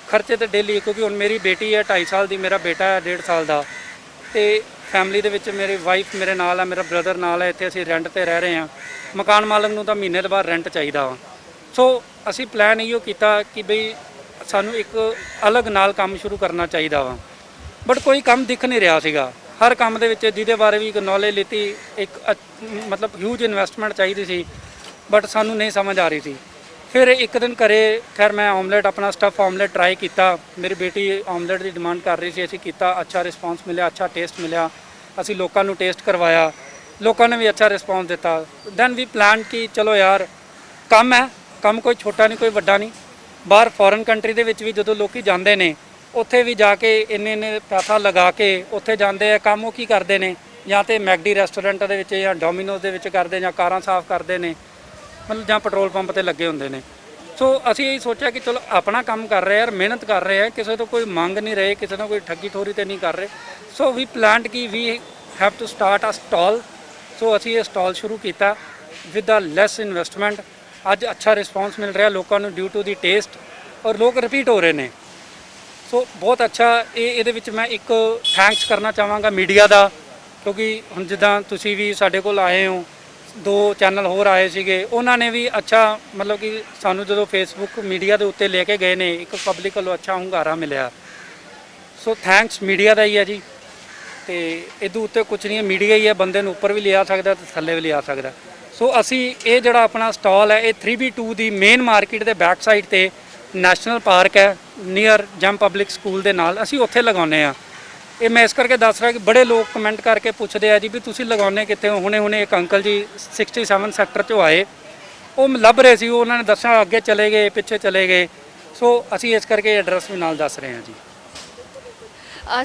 ਖਰਚੇ ਤੇ ਡੇਲੀ, ਕਿਉਂਕਿ ਹੁਣ ਮੇਰੀ ਬੇਟੀ ਹੈ 2.5 ਸਾਲ ਦੀ, ਮੇਰਾ ਬੇਟਾ ਹੈ 1.5 ਸਾਲ ਦਾ, ਤੇ ਫੈਮਿਲੀ ਦੇ ਵਿੱਚ ਮੇਰੀ ਵਾਈਫ ਮੇਰੇ ਨਾਲ ਹੈ, ਮੇਰਾ ਬ੍ਰਦਰ ਨਾਲ ਹੈ। ਇੱਥੇ ਅਸੀਂ ਰੈਂਟ ਤੇ ਰਹਿ ਰਹੇ ਹਾਂ। ਮਕਾਨ ਮਾਲਕ ਨੂੰ ਤਾਂ ਮਹੀਨੇ ਦੇ ਬਾਅਦ ਰੈਂਟ ਚਾਹੀਦਾ ਵਾ। ਸੋ ਅਸੀਂ ਪਲਾਨ ਇਹੋ ਕੀਤਾ ਕਿ ਬਈ ਸਾਨੂੰ ਇੱਕ ਅਲੱਗ ਨਾਲ ਕੰਮ ਸ਼ੁਰੂ ਕਰਨਾ ਚਾਹੀਦਾ ਵਾ, ਬਟ ਕੋਈ ਕੰਮ ਦਿਖ ਨਹੀਂ ਰਿਹਾ ਸੀਗਾ। ਹਰ ਕੰਮ ਦੇ ਵਿੱਚ ਜਿਹਦੇ ਬਾਰੇ ਵੀ ਇੱਕ ਨੌਲੇਜ ਲਿੱਤੀ, ਇੱਕ ਮਤਲਬ ਹਿਊਜ ਇਨਵੈਸਟਮੈਂਟ ਚਾਹੀਦੀ ਸੀ, ਬਟ ਸਾਨੂੰ ਨਹੀਂ ਸਮਝ ਆ ਰਹੀ ਸੀ। ਫਿਰ ਇੱਕ ਦਿਨ ਘਰੇ ਖੈਰ ਮੈਂ ਆਮਲੇਟ ਆਪਣਾ ਸਟਫ ਆਮਲੇਟ ਟਰਾਈ ਕੀਤਾ। ਮੇਰੀ ਬੇਟੀ ਆਮਲੇਟ ਦੀ ਡਿਮਾਂਡ ਕਰ ਰਹੀ ਸੀ, ਅਸੀਂ ਕੀਤਾ, ਅੱਛਾ ਰਿਸਪੌਂਸ ਮਿਲਿਆ, ਅੱਛਾ ਟੇਸਟ ਮਿਲਿਆ। ਅਸੀਂ ਲੋਕਾਂ ਨੂੰ ਟੇਸਟ ਕਰਵਾਇਆ, ਲੋਕਾਂ ਨੇ ਵੀ ਅੱਛਾ ਰਿਸਪੌਂਸ ਦਿੱਤਾ। ਦੈਨ ਵੀ ਪਲਾਨ ਕਿ ਚਲੋ ਯਾਰ ਕੰਮ ਹੈ, ਕੰਮ ਕੋਈ ਛੋਟਾ ਨਹੀਂ ਕੋਈ ਵੱਡਾ ਨਹੀਂ। ਬਾਹਰ ਫੋਰਨ ਕੰਟਰੀ ਦੇ ਵਿੱਚ ਵੀ ਜਦੋਂ ਲੋਕੀ ਜਾਂਦੇ ਨੇ, ਉੱਥੇ ਵੀ ਜਾ ਕੇ ਇੰਨੇ ਪੈਸਾ ਲਗਾ ਕੇ ਉੱਥੇ ਜਾਂਦੇ ਆ, ਕੰਮ ਉਹ ਕੀ ਕਰਦੇ ਨੇ, ਜਾਂ ਤੇ ਮੈਕਡੀ ਰੈਸਟੋਰੈਂਟ ਦੇ ਵਿੱਚ ਜਾਂ ਡੋਮੀਨੋਜ਼ ਦੇ ਵਿੱਚ ਕਰਦੇ, ਜਾਂ ਕਾਰਾਂ ਸਾਫ਼ ਕਰਦੇ ਨੇ, ਮਤਲਬ ਜਾਂ ਪੈਟਰੋਲ ਪੰਪ ਤੇ ਲੱਗੇ ਹੁੰਦੇ ਨੇ। ਸੋ ਅਸੀਂ ਇਹ ਸੋਚਿਆ ਕਿ ਚਲੋ ਆਪਣਾ ਕੰਮ ਕਰ ਰਹੇ ਯਾਰ, ਮਿਹਨਤ ਕਰ ਰਹੇ ਆ, ਕਿਸੇ ਤੋਂ ਕੋਈ ਮੰਗ ਨਹੀਂ ਰਹੇ, ਕਿਸੇ ਨਾਲ ਕੋਈ ਠੱਗੀ ਠੋਰੀ ਤੇ ਨਹੀਂ ਕਰ ਰਹੇ। ਸੋ ਵੀ ਪਲਾਨਡ ਕਿ we have to start a stall. So ਅਸੀਂ ਇਹ ਸਟਾਲ ਸ਼ੁਰੂ ਕੀਤਾ ਵਿਦ ਅ ਲੈਸ ਇਨਵੈਸਟਮੈਂਟ। ਅੱਜ ਅੱਛਾ ਰਿਸਪੌਂਸ ਮਿਲ ਰਿਹਾ ਲੋਕਾਂ ਨੂੰ ਡਿਊ ਟੂ ਦੀ ਟੇਸਟ, ਔਰ ਲੋਕ ਰਿਪੀਟ ਹੋ ਰਹੇ ਨੇ। ਸੋ ਬਹੁਤ ਅੱਛਾ। ਇਹਦੇ ਵਿੱਚ ਮੈਂ ਇੱਕ ਥੈਂਕਸ ਕਰਨਾ ਚਾਹਾਂਗਾ ਮੀਡੀਆ ਦਾ, ਕਿਉਂਕਿ ਹੁਣ ਜਿੱਦਾਂ ਤੁਸੀਂ ਵੀ ਸਾਡੇ ਕੋਲ ਆਏ ਹੋ, 2 ਚੈਨਲ ਹੋਰ ਆਏ ਸੀਗੇ, ਉਹਨਾਂ ਨੇ ਵੀ ਅੱਛਾ ਮਤਲਬ ਕਿ ਸਾਨੂੰ ਜਦੋਂ ਫੇਸਬੁੱਕ ਮੀਡੀਆ ਦੇ ਉੱਤੇ ਲੈ ਕੇ ਗਏ ਨੇ, ਇੱਕ ਪਬਲਿਕ ਵੱਲੋਂ ਅੱਛਾ ਹੁੰਗਾਰਾ ਮਿਲਿਆ। ਸੋ ਥੈਂਕਸ ਮੀਡੀਆ ਦਾ ਹੀ ਹੈ ਜੀ। ਤੇ ਇਹਦੇ ਉੱਤੇ ਕੁਝ ਨਹੀਂ ਹੈ, ਮੀਡੀਆ ਹੀ ਹੈ, ਬੰਦੇ ਨੂੰ ਉੱਪਰ ਵੀ ਲਿਆ ਸਕਦਾ ਤੇ ਥੱਲੇ ਵੀ ਲਿਆ ਸਕਦਾ। ਸੋ ਅਸੀਂ ਇਹ ਜਿਹੜਾ ਆਪਣਾ ਸਟਾਲ ਹੈ, ਇਹ 3B2 ਦੀ ਮੇਨ ਮਾਰਕੀਟ ਦੇ ਬੈਕ ਸਾਈਡ ਤੇ ਨੈਸ਼ਨਲ ਪਾਰਕ ਹੈ, ਨੀਅਰ ਜੈਮ ਪਬਲਿਕ ਸਕੂਲ ਦੇ ਨਾਲ, ਅਸੀਂ ਉੱਥੇ ਲਗਾਉਂਦੇ ਆ। ਇਹ ਮੈਂ ਇਸ ਕਰਕੇ ਦੱਸ ਰਿਹਾ ਕਿ ਬੜੇ ਲੋਕ ਕਮੈਂਟ ਕਰਕੇ ਪੁੱਛਦੇ ਆ ਜੀ ਵੀ ਤੁਸੀਂ ਲਗਾਉਂਦੇ ਕਿੱਥੇ ਹੋ। ਹੁਣੇ ਇੱਕ ਅੰਕਲ ਜੀ 67 ਸੈਕਟਰ 'ਚੋਂ ਆਏ, ਉਹ ਲੱਭ ਰਹੇ ਸੀ, ਉਹਨਾਂ ਨੇ ਦੱਸਿਆ ਅੱਗੇ ਚਲੇ ਗਏ, ਪਿੱਛੇ ਚਲੇ ਗਏ। ਸੋ ਅਸੀਂ ਇਸ ਕਰਕੇ ਐਡਰੈਸ ਵੀ ਨਾਲ ਦੱਸ ਰਹੇ ਹਾਂ ਜੀ।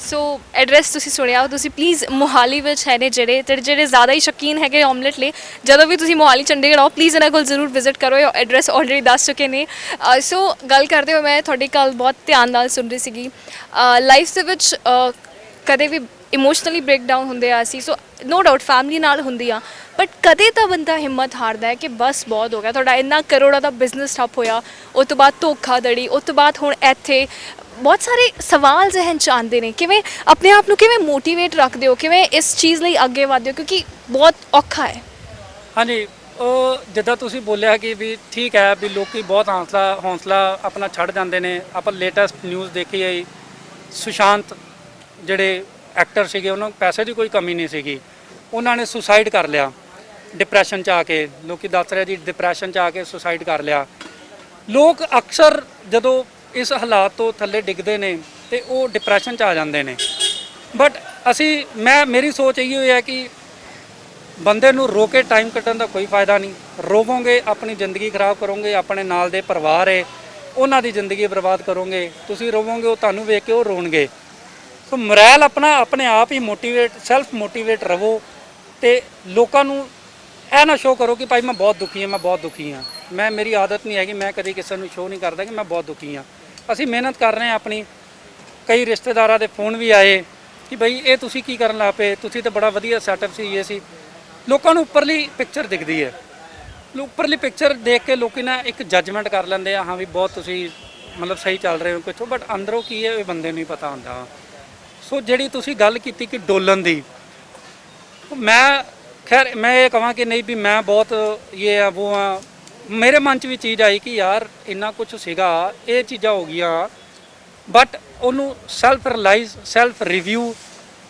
ਸੋ ਐਡਰੈਸ ਤੁਸੀਂ ਸੁਣਿਆ, ਤੁਸੀਂ ਪਲੀਜ਼ ਮੋਹਾਲੀ ਵਿੱਚ ਹੈ ਨੇ ਜਿਹੜੇ ਜ਼ਿਆਦਾ ਹੀ ਸ਼ੌਕੀਨ ਹੈਗੇ ਆਮਲੇਟ ਲਈ, ਜਦੋਂ ਵੀ ਤੁਸੀਂ ਮੋਹਾਲੀ ਚੰਡੀਗੜ੍ਹ ਆਓ ਪਲੀਜ਼ ਇਹਨਾਂ ਕੋਲ ਜ਼ਰੂਰ ਵਿਜ਼ਿਟ ਕਰੋ। ਇਹ ਐਡਰੈਸ ਆਲਰੇਡੀ ਦੱਸ ਚੁੱਕੇ ਨੇ। ਸੋ ਗੱਲ ਕਰਦੇ ਹੋ, ਮੈਂ ਤੁਹਾਡੀ ਗੱਲ ਬਹੁਤ ਧਿਆਨ ਨਾਲ ਸੁਣ ਰਹੀ ਸੀਗੀ। ਲਾਈਫ ਦੇ ਵਿੱਚ ਕਦੇ ਵੀ ਇਮੋਸ਼ਨਲੀ ਬ੍ਰੇਕਡਾਊਨ ਹੁੰਦੇ ਆ ਅਸੀਂ, ਸੋ ਨੋ ਡਾਊਟ ਫੈਮਿਲੀ ਨਾਲ ਹੁੰਦੀ ਆ, ਬਟ ਕਦੇ ਤਾਂ ਬੰਦਾ ਹਿੰਮਤ ਹਾਰਦਾ ਹੈ ਕਿ ਬਸ ਬਹੁਤ ਹੋ ਗਿਆ। ਤੁਹਾਡਾ ਇੰਨਾ ਕਰੋੜਾਂ ਦਾ ਬਿਜ਼ਨਸ ਠੱਪ ਹੋਇਆ, ਉਸ ਤੋਂ ਬਾਅਦ ਧੋਖਾਧੜੀ, ਉਸ ਤੋਂ ਬਾਅਦ ਹੁਣ ਇੱਥੇ ਬਹੁਤ ਸਾਰੇ ਸਵਾਲ ਜ਼ਿਹਨ 'ਚ ਆਉਂਦੇ ਨੇ। ਕਿਵੇਂ ਆਪਣੇ ਆਪ ਨੂੰ ਕਿਵੇਂ ਮੋਟੀਵੇਟ ਰੱਖਦੇ ਹੋ, ਕਿਵੇਂ ਇਸ ਚੀਜ਼ ਲਈ ਅੱਗੇ ਵਧਦੇ ਹੋ, ਕਿਉਂਕਿ ਬਹੁਤ ਔਖਾ ਹੈ। ਹਾਂਜੀ, ਉਹ ਜਿੱਦਾਂ ਤੁਸੀਂ ਬੋਲਿਆ ਕਿ ਵੀ ਠੀਕ ਹੈ ਵੀ ਲੋਕੀ ਬਹੁਤ ਹੌਸਲਾ ਆਪਣਾ ਛੱਡ ਜਾਂਦੇ ਨੇ। ਆਪਾਂ ਲੇਟੈਸਟ ਨਿਊਜ਼ ਦੇਖੀ ਹੈ, ਸੁਸ਼ਾਂਤ ਜਿਹੜੇ ਐਕਟਰ ਸੀਗੇ, ਉਹਨਾਂ ਨੂੰ ਪੈਸੇ ਦੀ ਕੋਈ ਕਮੀ ਨਹੀਂ ਸੀਗੀ, ਉਹਨਾਂ ਨੇ ਸੁਸਾਈਡ ਕਰ ਲਿਆ ਡਿਪਰੈਸ਼ਨ 'ਚ ਆ ਕੇ। ਲੋਕੀ ਦੱਸ ਰਹੇ ਜੀ ਡਿਪਰੈਸ਼ਨ 'ਚ ਆ ਕੇ ਸੁਸਾਈਡ ਕਰ ਲਿਆ। ਲੋਕ ਅਕਸਰ ਜਦੋਂ ਇਸ ਹਾਲਾਤ ਤੋਂ ਥੱਲੇ ਡਿੱਗਦੇ ਨੇ ਤੇ ਉਹ ਡਿਪਰੈਸ਼ਨ 'ਚ ਆ ਜਾਂਦੇ ਨੇ। ਬਟ ਮੇਰੀ ਸੋਚ ਇਹੀ ਹੋਈ ਹੈ ਕਿ ਬੰਦੇ ਨੂੰ ਰੋ ਕੇ ਟਾਈਮ ਕੱਢਣ ਦਾ ਕੋਈ ਫਾਇਦਾ ਨਹੀਂ। ਰੋਵੋਗੇ ਆਪਣੀ ਜ਼ਿੰਦਗੀ ਖਰਾਬ ਕਰੋਗੇ, ਆਪਣੇ ਨਾਲ ਦੇ ਪਰਿਵਾਰ ਹੈ ਉਹਨਾਂ ਦੀ ਜ਼ਿੰਦਗੀ ਬਰਬਾਦ ਕਰੋਗੇ। ਤੁਸੀਂ ਰੋਵੋਗੇ, ਉਹ ਤੁਹਾਨੂੰ ਵੇਖ ਕੇ ਉਹ ਰੋਣਗੇ। ਸੋ ਮੋਰਲ ਆਪਣੇ ਆਪ ਹੀ ਸੈਲਫ ਮੋਟੀਵੇਟ ਰਹੋ ਤੇ ਲੋਕਾਂ ਨੂੰ ਇਹ ਨਾ ਸ਼ੋਅ ਕਰੋ ਕਿ ਭਾਈ ਮੈਂ ਬਹੁਤ ਦੁਖੀ ਹਾਂ, ਮੈਂ ਬਹੁਤ ਦੁਖੀ ਹਾਂ। ਮੇਰੀ ਆਦਤ ਨਹੀਂ ਹੈਗੀ, ਮੈਂ ਕਦੀ ਕਿਸੇ ਨੂੰ ਸ਼ੋਅ ਨਹੀਂ ਕਰਦਾ ਕਿ ਮੈਂ ਬਹੁਤ ਦੁਖੀ ਹਾਂ। ਅਸੀਂ ਮਿਹਨਤ ਕਰ ਰਹੇ ਹਾਂ ਆਪਣੀ। ਕਈ ਰਿਸ਼ਤੇਦਾਰਾਂ ਦੇ ਫੋਨ ਵੀ ਆਏ ਕਿ ਬਈ ਇਹ ਤੁਸੀਂ ਕੀ ਕਰਨ ਲੱਗ ਪਏ, ਤੁਸੀਂ ਤਾਂ ਬੜਾ ਵਧੀਆ ਸੈਟਅਪ ਸੀ, ਇਹ ਸੀ। ਲੋਕਾਂ ਨੂੰ ਉੱਪਰਲੀ ਪਿਕਚਰ ਦਿਖਦੀ ਹੈ, ਉੱਪਰਲੀ ਪਿਕਚਰ ਦੇਖ ਕੇ ਲੋਕੀ ਨਾ ਇੱਕ ਜੱਜਮੈਂਟ ਕਰ ਲੈਂਦੇ ਆ, ਹਾਂ ਵੀ ਬਹੁਤ ਤੁਸੀਂ ਮਤਲਬ ਸਹੀ ਚੱਲ ਰਹੇ ਹੋ ਕੁਛ, ਬਟ ਅੰਦਰੋਂ ਕੀ ਹੈ ਇਹ ਬੰਦੇ ਨੂੰ ਹੀ ਪਤਾ ਹੁੰਦਾ। ਸੋ ਜਿਹੜੀ ਤੁਸੀਂ ਗੱਲ ਕੀਤੀ ਕਿ ਡੋਲਣ ਦੀ, ਮੈਂ ਇਹ ਕਹਾਂ ਕਿ ਨਹੀਂ ਵੀ ਮੈਂ ਬਹੁਤ ਇਹ ਆ ਉਹ ਆ। ਮੇਰੇ ਮਨ 'ਚ ਵੀ ਚੀਜ਼ ਆਈ ਕਿ ਯਾਰ ਇੰਨਾ ਕੁਛ ਸੀਗਾ, ਇਹ ਚੀਜ਼ਾਂ ਹੋ ਗਈਆਂ, ਬਟ ਉਹਨੂੰ ਸੈਲਫ ਰਿਵਿਊ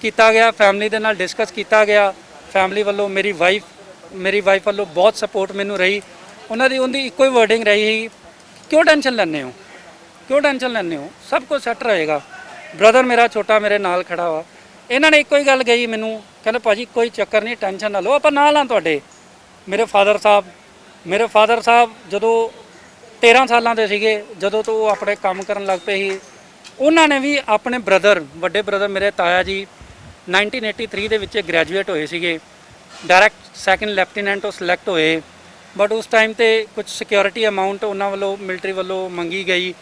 ਕੀਤਾ ਗਿਆ, ਫੈਮਿਲੀ ਦੇ ਨਾਲ ਡਿਸਕਸ ਕੀਤਾ ਗਿਆ। ਫੈਮਿਲੀ ਵੱਲੋਂ ਮੇਰੀ ਵਾਈਫ ਵੱਲੋਂ ਬਹੁਤ ਸਪੋਰਟ ਮੈਨੂੰ ਰਹੀ। ਉਹਦੀ ਇੱਕੋ ਹੀ ਵਰਡਿੰਗ ਰਹੀ ਸੀ, ਕਿਉਂ ਟੈਨਸ਼ਨ ਲੈਂਦੇ ਹੋ, ਸਭ ਕੁਝ ਸੈੱਟ ਰਹੇਗਾ। ਬ੍ਰਦਰ ਮੇਰਾ ਛੋਟਾ ਮੇਰੇ ਨਾਲ ਖੜਾ ਵਾ, ਇਹਨਾਂ ਨੇ ਇੱਕੋ ਹੀ ਗੱਲ ਕਹੀ ਮੈਨੂੰ, ਕਹਿੰਦੇ ਭਾਜੀ ਕੋਈ ਚੱਕਰ ਨਹੀਂ, ਟੈਨਸ਼ਨ ਨਾ ਲਓ, ਆਪਾਂ ਨਾਲ ਹਾਂ ਤੁਹਾਡੇ। ਮੇਰੇ ਫਾਦਰ ਸਾਹਿਬ ਜਦੋਂ 13 ਸਾਲਾਂ ਦੇ ਸੀਗੇ, ਜਦੋਂ ਤੋਂ ਉਹ ਆਪਣੇ ਕੰਮ ਕਰਨ ਲੱਗ ਪਏ ਸੀ, ਉਹਨਾਂ ਨੇ ਵੀ ਆਪਣੇ ਵੱਡੇ ਬ੍ਰਦਰ ਮੇਰੇ ਤਾਇਆ ਜੀ 1983 ਦੇ ਵਿੱਚ ਗ੍ਰੈਜੂਏਟ ਹੋਏ ਸੀਗੇ, ਡਾਇਰੈਕਟ ਸੈਕੰਡ ਲੈਫਟੀਨੈਂਟ ਉਹ ਸਿਲੈਕਟ ਹੋਏ। ਬਟ ਉਸ ਟਾਈਮ ਤੇ ਕੁਝ ਸਿਕਿਉਰਿਟੀ ਅਮਾਊਂਟ ਉਹਨਾਂ ਵੱਲੋਂ ਮਿਲਟਰੀ ਵੱਲੋਂ ਮੰਗੀ ਗਈ,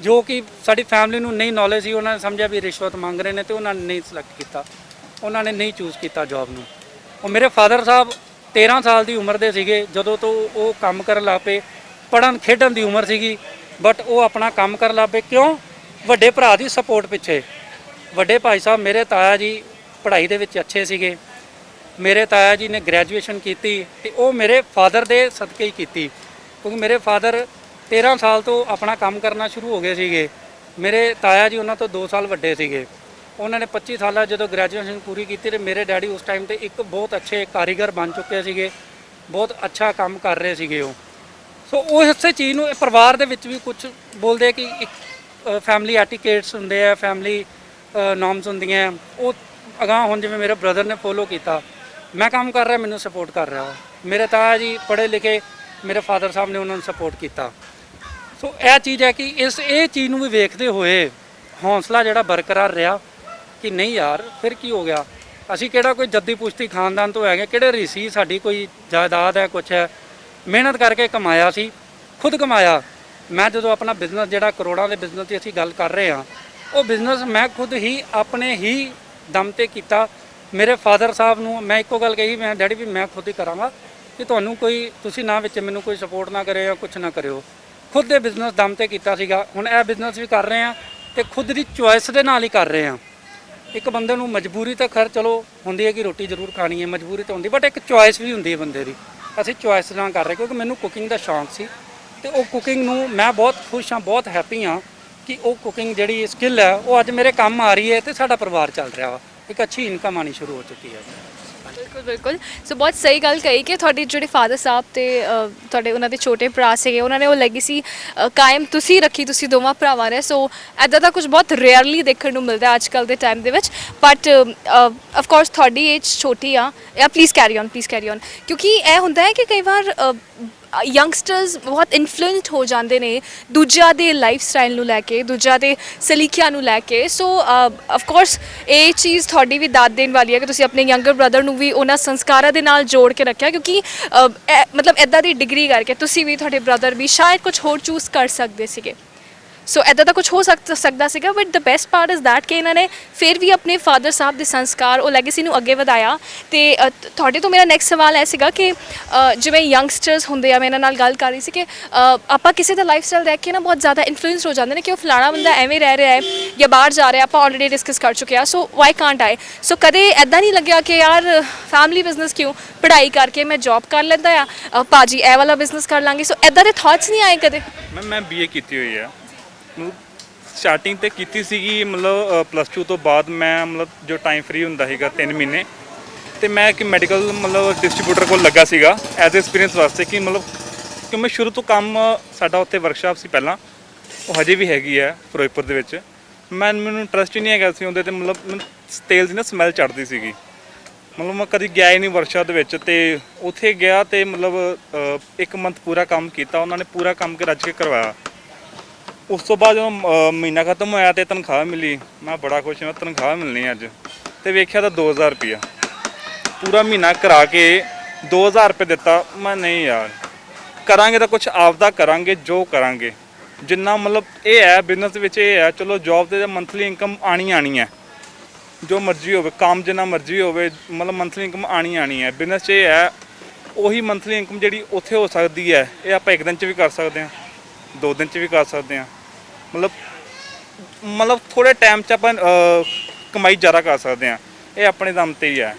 ਜੋ ਕਿ ਸਾਡੀ ਫੈਮਿਲੀ ਨੂੰ ਨਹੀਂ ਨੌਲੇਜ ਸੀ। ਉਹਨਾਂ ਨੇ ਸਮਝਿਆ ਵੀ ਰਿਸ਼ਵਤ ਮੰਗ ਰਹੇ ਨੇ ਤੇ ਉਹਨਾਂ ਨੇ ਨਹੀਂ ਸਿਲੈਕਟ ਕੀਤਾ, ਉਹਨਾਂ ਨੇ ਨਹੀਂ ਚੂਜ਼ ਕੀਤਾ ਜੌਬ ਨੂੰ। ਉਹ ਮੇਰੇ ਫਾਦਰ ਸਾਹਿਬ 13 ਸਾਲ ਦੀ ਉਮਰ ਦੇ ਸੀਗੇ ਜਦੋਂ ਤੋਂ ਉਹ ਕੰਮ ਕਰਨ ਲੱਗ ਪਏ। ਪੜ੍ਹਨ ਖੇਡਣ ਦੀ ਉਮਰ ਸੀਗੀ, ਬਟ ਉਹ ਆਪਣਾ ਕੰਮ ਕਰਨ ਲੱਗ ਪਏ। ਕਿਉਂ? ਵੱਡੇ ਭਰਾ ਦੀ ਸਪੋਰਟ ਪਿੱਛੇ। ਵੱਡੇ ਭਾਈ ਸਾਹਿਬ ਮੇਰੇ ਤਾਇਆ ਜੀ ਪੜ੍ਹਾਈ ਦੇ ਵਿੱਚ ਅੱਛੇ ਸੀਗੇ। ਮੇਰੇ ਤਾਇਆ ਜੀ ਨੇ ਗ੍ਰੈਜੂਏਸ਼ਨ ਕੀਤੀ ਤੇ ਉਹ ਮੇਰੇ ਫਾਦਰ ਦੇ ਸਦਕੇ ਹੀ ਕੀਤੀ, ਕਿਉਂਕਿ ਮੇਰੇ ਫਾਦਰ 13 ਸਾਲ ਤੋਂ ਆਪਣਾ ਕੰਮ ਕਰਨਾ ਸ਼ੁਰੂ ਹੋ ਗਏ ਸੀਗੇ। ਮੇਰੇ ਤਾਇਆ ਜੀ ਉਹਨਾਂ ਤੋਂ 2 ਸਾਲ ਵੱਡੇ ਸੀਗੇ। ਉਹਨਾਂ ਨੇ 25 ਸਾਲਾਂ ਜਦੋਂ ਗ੍ਰੈਜੂਏਸ਼ਨ ਪੂਰੀ ਕੀਤੀ ਤੇ ਮੇਰੇ ਡੈਡੀ ਉਸ ਟਾਈਮ ਤੇ ਇੱਕ ਬਹੁਤ ਅੱਛੇ ਕਾਰੀਗਰ ਬਣ ਚੁੱਕੇ ਸੀਗੇ, ਬਹੁਤ ਅੱਛਾ ਕੰਮ ਕਰ ਰਹੇ ਸੀਗੇ ਉਹ। ਸੋ ਉਹ ਇਸੇ ਚੀਜ਼ ਨੂੰ ਇਹ ਪਰਿਵਾਰ ਦੇ ਵਿੱਚ ਵੀ ਕੁਝ ਬੋਲਦੇ ਆ ਕਿ ਇੱਕ ਫੈਮਿਲੀ ਐਟੀਕੇਟਸ ਹੁੰਦੇ ਆ, ਫੈਮਿਲੀ ਨੋਰਮਸ ਹੁੰਦੀਆਂ, ਉਹ ਅਗਾਂਹ ਹੁਣ ਜਿਵੇਂ ਮੇਰੇ ਬ੍ਰਦਰ ਨੇ ਫੋਲੋ ਕੀਤਾ। ਮੈਂ ਕੰਮ ਕਰ ਰਿਹਾ, ਮੈਨੂੰ ਸਪੋਰਟ ਕਰ ਰਿਹਾ ਵਾ। ਮੇਰੇ ਤਾਇਆ ਜੀ ਪੜ੍ਹੇ ਲਿਖੇ, ਮੇਰੇ ਫਾਦਰ ਸਾਹਿਬ ਨੇ ਉਹਨਾਂ ਨੂੰ ਸਪੋਰਟ ਕੀਤਾ। ਸੋ ਇਹ ਚੀਜ਼ ਹੈ ਕਿ ਇਹ ਚੀਜ਼ ਨੂੰ ਵੀ ਵੇਖਦੇ ਹੋਏ ਹੌਸਲਾ ਜਿਹੜਾ ਬਰਕਰਾਰ ਰਿਹਾ ਕਿ ਨਹੀਂ ਯਾਰ ਫਿਰ ਕੀ ਹੋ ਗਿਆ, ਅਸੀਂ ਕਿਹੜਾ ਕੋਈ ਜੱਦੀ ਪੁਸ਼ਤੀ ਖਾਨਦਾਨ ਤੋਂ ਹੈਗੇ, ਕਿਹੜੇ ਰੀਸੀ ਸਾਡੀ ਕੋਈ ਜਾਇਦਾਦ ਹੈ, ਕੁਛ ਹੈ। ਮਿਹਨਤ ਕਰਕੇ ਕਮਾਇਆ ਸੀ, ਖੁਦ ਕਮਾਇਆ। ਮੈਂ ਜਦੋਂ ਆਪਣਾ ਬਿਜ਼ਨਸ ਜਿਹੜਾ ਕਰੋੜਾਂ ਦੇ ਬਿਜ਼ਨਸ ਦੀ ਅਸੀਂ ਗੱਲ ਕਰ ਰਹੇ ਹਾਂ, ਉਹ ਬਿਜ਼ਨਸ ਮੈਂ ਖੁਦ ਹੀ ਆਪਣੇ ਹੀ ਦਮ ਤੇ ਕੀਤਾ। ਮੇਰੇ ਫਾਦਰ ਸਾਹਿਬ ਨੂੰ ਮੈਂ ਇੱਕੋ ਗੱਲ ਕਹੀ, ਮੈਂ ਡੈਡੀ ਵੀ ਮੈਂ ਖੁਦ ਹੀ ਕਰਾਂਗਾ, ਕਿ ਤੁਹਾਨੂੰ ਕੋਈ ਤੁਸੀਂ ਨਾ ਵਿੱਚ ਮੈਨੂੰ ਕੋਈ ਸਪੋਰਟ ਨਾ ਕਰੇ ਜਾਂ ਕੁਛ ਨਾ ਕਰਿਓ। ਖੁਦ ਦੇ ਬਿਜ਼ਨਸ ਦਮ ਤੇ ਕੀਤਾ ਸੀਗਾ। ਹੁਣ ਇਹ ਬਿਜ਼ਨਸ ਵੀ ਕਰ ਰਹੇ ਹਾਂ ਤੇ ਖੁਦ ਦੀ ਚੁਆਇਸ ਦੇ ਨਾਲ ਹੀ ਕਰ ਰਹੇ ਹਾਂ। ਇੱਕ ਬੰਦੇ ਨੂੰ ਮਜਬੂਰੀ ਤਾਂ ਖੈਰ ਚਲੋ ਹੁੰਦੀ ਹੈ ਕਿ ਰੋਟੀ ਜ਼ਰੂਰ ਖਾਣੀ ਹੈ, ਮਜਬੂਰੀ ਤਾਂ ਹੁੰਦੀ, ਬਟ ਇੱਕ ਚੁਆਇਸ ਵੀ ਹੁੰਦੀ ਹੈ ਬੰਦੇ ਦੀ। ਅਸੀਂ ਚੁਆਇਸ ਨਾਲ ਕਰ ਰਹੇ, ਕਿਉਂਕਿ ਮੈਨੂੰ ਕੁਕਿੰਗ ਦਾ ਸ਼ੌਂਕ ਸੀ ਤੇ ਉਹ ਕੁਕਿੰਗ ਨੂੰ ਮੈਂ ਬਹੁਤ ਖੁਸ਼ ਹਾਂ, ਬਹੁਤ ਹੈਪੀ ਹਾਂ ਕਿ ਉਹ ਕੁਕਿੰਗ ਜਿਹੜੀ ਸਕਿੱਲ ਹੈ ਉਹ ਅੱਜ ਮੇਰੇ ਕੰਮ ਆ ਰਹੀ ਹੈ ਤੇ ਸਾਡਾ ਪਰਿਵਾਰ ਚੱਲ ਰਿਹਾ ਵਾ, ਇੱਕ ਅੱਛੀ ਇਨਕਮ ਆਣੀ ਸ਼ੁਰੂ ਹੋ ਚੁੱਕੀ ਹੈ। ਬਿਲਕੁਲ ਬਿਲਕੁਲ। ਸੋ ਬਹੁਤ ਸਹੀ ਗੱਲ ਕਹੀ ਕਿ ਤੁਹਾਡੇ ਜਿਹੜੇ ਫਾਦਰ ਸਾਹਿਬ ਤੇ ਤੁਹਾਡੇ ਉਹਨਾਂ ਦੇ ਛੋਟੇ ਭਰਾ ਸੀਗੇ, ਉਹਨਾਂ ਨੇ ਉਹ ਲੈਗੇਸੀ ਕਾਇਮ ਤੁਸੀਂ ਰੱਖੀ, ਤੁਸੀਂ ਦੋਵਾਂ ਭਰਾਵਾਂ ਨੇ। ਸੋ ਇੱਦਾਂ ਦਾ ਕੁਝ ਬਹੁਤ ਰੇਅਰਲੀ ਦੇਖਣ ਨੂੰ ਮਿਲਦਾ ਅੱਜ ਕੱਲ੍ਹ ਦੇ ਟਾਈਮ ਦੇ ਵਿੱਚ। ਬਟ ਆਫ ਕੋਰਸ ਤੁਹਾਡੀ ਏਜ ਛੋਟੀ ਆ, ਪਲੀਜ਼ ਕੈਰੀ ਔਨ, ਕਿਉਂਕਿ ਇਹ ਹੁੰਦਾ ਹੈ ਕਿ ਕਈ ਵਾਰ ਯੰਗਸਟਰਸ ਬਹੁਤ ਇਨਫਲੂਐਂਸਡ ਹੋ ਜਾਂਦੇ ਨੇ ਦੂਜਿਆਂ ਦੇ ਲਾਈਫ ਸਟਾਈਲ ਨੂੰ ਲੈ ਕੇ, ਦੂਜਿਆਂ ਦੇ ਸਲੀਕਿਆਂ ਨੂੰ ਲੈ ਕੇ। ਸੋ ਆਫ ਕੋਰਸ ਇਹ ਚੀਜ਼ ਤੁਹਾਡੀ ਵੀ ਦਾਦ ਦੇਣ ਵਾਲੀ ਹੈ ਕਿ ਤੁਸੀਂ ਆਪਣੇ ਯੰਗਰ ਬ੍ਰਦਰ ਨੂੰ ਵੀ ਉਹਨਾਂ ਸੰਸਕਾਰਾਂ ਦੇ ਨਾਲ ਜੋੜ ਕੇ ਰੱਖਿਆ, ਕਿਉਂਕਿ ਮਤਲਬ ਇੱਦਾਂ ਦੀ ਡਿਗਰੀ ਕਰਕੇ ਤੁਸੀਂ ਵੀ ਤੁਹਾਡੇ ਬ੍ਰਦਰ ਵੀ ਸ਼ਾਇਦ ਕੁਝ ਹੋਰ ਚੂਜ਼ ਕਰ ਸਕਦੇ ਸੀਗੇ। ਸੋ ਇੱਦਾਂ ਦਾ ਕੁਝ ਹੋ ਸਕਦਾ ਸੀਗਾ। But the best part is that ਕਿ ਇਹਨਾਂ ਨੇ ਫਿਰ ਵੀ ਆਪਣੇ ਫਾਦਰ ਸਾਹਿਬ ਦੇ ਸੰਸਕਾਰ, ਉਹ ਲੈਗੇਸੀ ਨੂੰ ਅੱਗੇ ਵਧਾਇਆ। ਤੇ ਤੁਹਾਡੇ ਤੋਂ ਮੇਰਾ ਨੈਕਸਟ ਸਵਾਲ ਇਹ ਸੀਗਾ ਕਿ ਜਿਵੇਂ ਯੰਗਸਟਰਸ ਹੁੰਦੇ ਆ, ਮੈਂ ਇਹਨਾਂ ਨਾਲ ਗੱਲ ਕਰ ਰਹੀ ਸੀ ਕਿ ਆਪਾਂ ਕਿਸੇ ਦਾ ਲਾਈਫ ਸਟਾਈਲ ਦੇਖ ਕੇ ਨਾ ਬਹੁਤ ਜ਼ਿਆਦਾ ਇਨਫਲੂਐਂਸ ਹੋ ਜਾਂਦੇ ਨੇ ਕਿ ਉਹ ਫਲਾਣਾ ਬੰਦਾ ਐਵੇਂ ਰਹਿ ਰਿਹਾ ਹੈ ਜਾਂ ਬਾਹਰ ਜਾ ਰਿਹਾ, ਆਪਾਂ ਆਲਰੇਡੀ ਡਿਸਕਸ ਕਰ ਚੁੱਕੇ ਆ, ਸੋ ਵਾਈ ਕਾਂਟ ਆਈ। ਸੋ ਕਦੇ ਇੱਦਾਂ ਨਹੀਂ ਲੱਗਿਆ ਕਿ ਯਾਰ ਫੈਮਿਲੀ ਬਿਜ਼ਨਸ ਕਿਉਂ, ਪੜ੍ਹਾਈ ਕਰਕੇ ਮੈਂ ਜੌਬ ਕਰ ਲੈਂਦਾ ਆ, ਭਾਜੀ ਇਹ ਵਾਲਾ ਬਿਜ਼ਨਸ ਕਰ ਲਾਂਗੇ। ਸੋ ਇੱਦਾਂ ਦੇ ਥਾਟਸ ਨਹੀਂ ਆਏ ਕਦੇ? ਮੈਂ BA ਕੀਤੀ ਹੋਈ ਆ, ਸਟਾਰਟਿੰਗ ਤੇ ਕੀਤੀ ਸੀਗੀ ਮਤਲਬ +2 ਤੋਂ ਬਾਅਦ। ਮੈਂ ਮਤਲਬ ਜੋ ਟਾਈਮ ਫ੍ਰੀ ਹੁੰਦਾ ਸੀਗਾ 3 ਮਹੀਨੇ, ਤੇ ਮੈਂ ਇੱਕ ਮੈਡੀਕਲ ਮਤਲਬ ਡਿਸਟ੍ਰੀਬਿਊਟਰ ਕੋਲ ਲੱਗਾ ਸੀਗਾ ਐਜ਼ ਐਕਸਪੀਰੀਅੰਸ ਵਾਸਤੇ, ਕਿ ਮਤਲਬ ਕਿ ਮੈਂ ਸ਼ੁਰੂ ਤੋਂ ਕੰਮ, ਸਾਡਾ ਉੱਥੇ ਵਰਕਸ਼ਾਪ ਸੀ ਪਹਿਲਾਂ, ਉਹ ਹਜੇ ਵੀ ਹੈਗੀ ਹੈ ਫਿਰੋਜ਼ਪੁਰ ਦੇ ਵਿੱਚ। ਮੈਨੂੰ ਇੰਟਰਸਟ ਹੀ ਨਹੀਂ ਹੈਗਾ ਸੀ ਉਹਦੇ ਤੇ, ਮਤਲਬ ਤੇਲ ਦੀ ਨਾ ਸਮੈਲ ਚੜ੍ਹਦੀ ਸੀਗੀ। ਮਤਲਬ ਮੈਂ ਕਦੀ ਗਿਆ ਹੀ ਨਹੀਂ ਵਰਕਸ਼ਾਪ ਦੇ ਵਿੱਚ, ਤੇ ਉੱਥੇ ਗਿਆ ਤੇ ਮਤਲਬ 1 ਮੰਥ ਪੂਰਾ ਕੰਮ ਕੀਤਾ ਉਹਨਾਂ ਨੇ, ਪੂਰਾ ਕੰਮ ਕੇ ਰੱਜ ਕੇ ਕਰਵਾਇਆ। ਉਸ ਤੋਂ ਬਾਅਦ ਜਦੋਂ ਮਹੀਨਾ ਖਤਮ ਹੋਇਆ ਤੇ ਤਨਖਾਹ ਮਿਲੀ, ਮੈਂ ਬੜਾ ਖੁਸ਼ ਹਾਂ, ਤਨਖਾਹ ਮਿਲਣੀ ਅੱਜ। ਤੇ ਵੇਖਿਆ ਤਾਂ 2000 ਰੁਪਇਆ ਪੂਰਾ ਮਹੀਨਾ ਕਰਾ ਕੇ 2000 ਰੁਪਏ ਦਿੱਤਾ। ਮੈਂ ਨਹੀਂ ਯਾਰ, ਕਰਾਂਗੇ ਤਾਂ ਕੁਝ ਆਪਦਾ ਕਰਾਂਗੇ, ਜੋ ਕਰਾਂਗੇ ਜਿੰਨਾ ਮਤਲਬ ਇਹ ਹੈ ਬਿਜ਼ਨਸ ਵਿੱਚ ਇਹ ਹੈ। ਚਲੋ ਜੌਬ ਤੇ ਮੰਥਲੀ ਇਨਕਮ ਆਣੀ ਹੈ, ਜੋ ਮਰਜ਼ੀ ਹੋਵੇ, ਕੰਮ ਜਿੰਨਾ ਮਰਜ਼ੀ ਹੋਵੇ, ਮਤਲਬ ਮੰਥਲੀ ਇਨਕਮ ਆਣੀ ਹੈ। ਬਿਜ਼ਨਸ 'ਚ ਇਹ ਹੈ ਉਹੀ ਮੰਥਲੀ ਇਨਕਮ ਜਿਹੜੀ ਉੱਥੇ ਹੋ ਸਕਦੀ ਹੈ, ਇਹ ਆਪਾਂ 1 ਦਿਨ 'ਚ ਵੀ ਕਰ ਸਕਦੇ ਹਾਂ, 2 ਦਿਨ 'ਚ ਵੀ ਕਰ ਸਕਦੇ ਹਾਂ। ਮਤਲਬ ਥੋੜ੍ਹੇ ਟਾਈਮ 'ਚ ਆਪਾਂ ਕਮਾਈ ਜ਼ਿਆਦਾ ਕਰ ਸਕਦੇ ਹਾਂ, ਇਹ ਆਪਣੇ ਦਮ 'ਤੇ ਹੀ ਹੈ।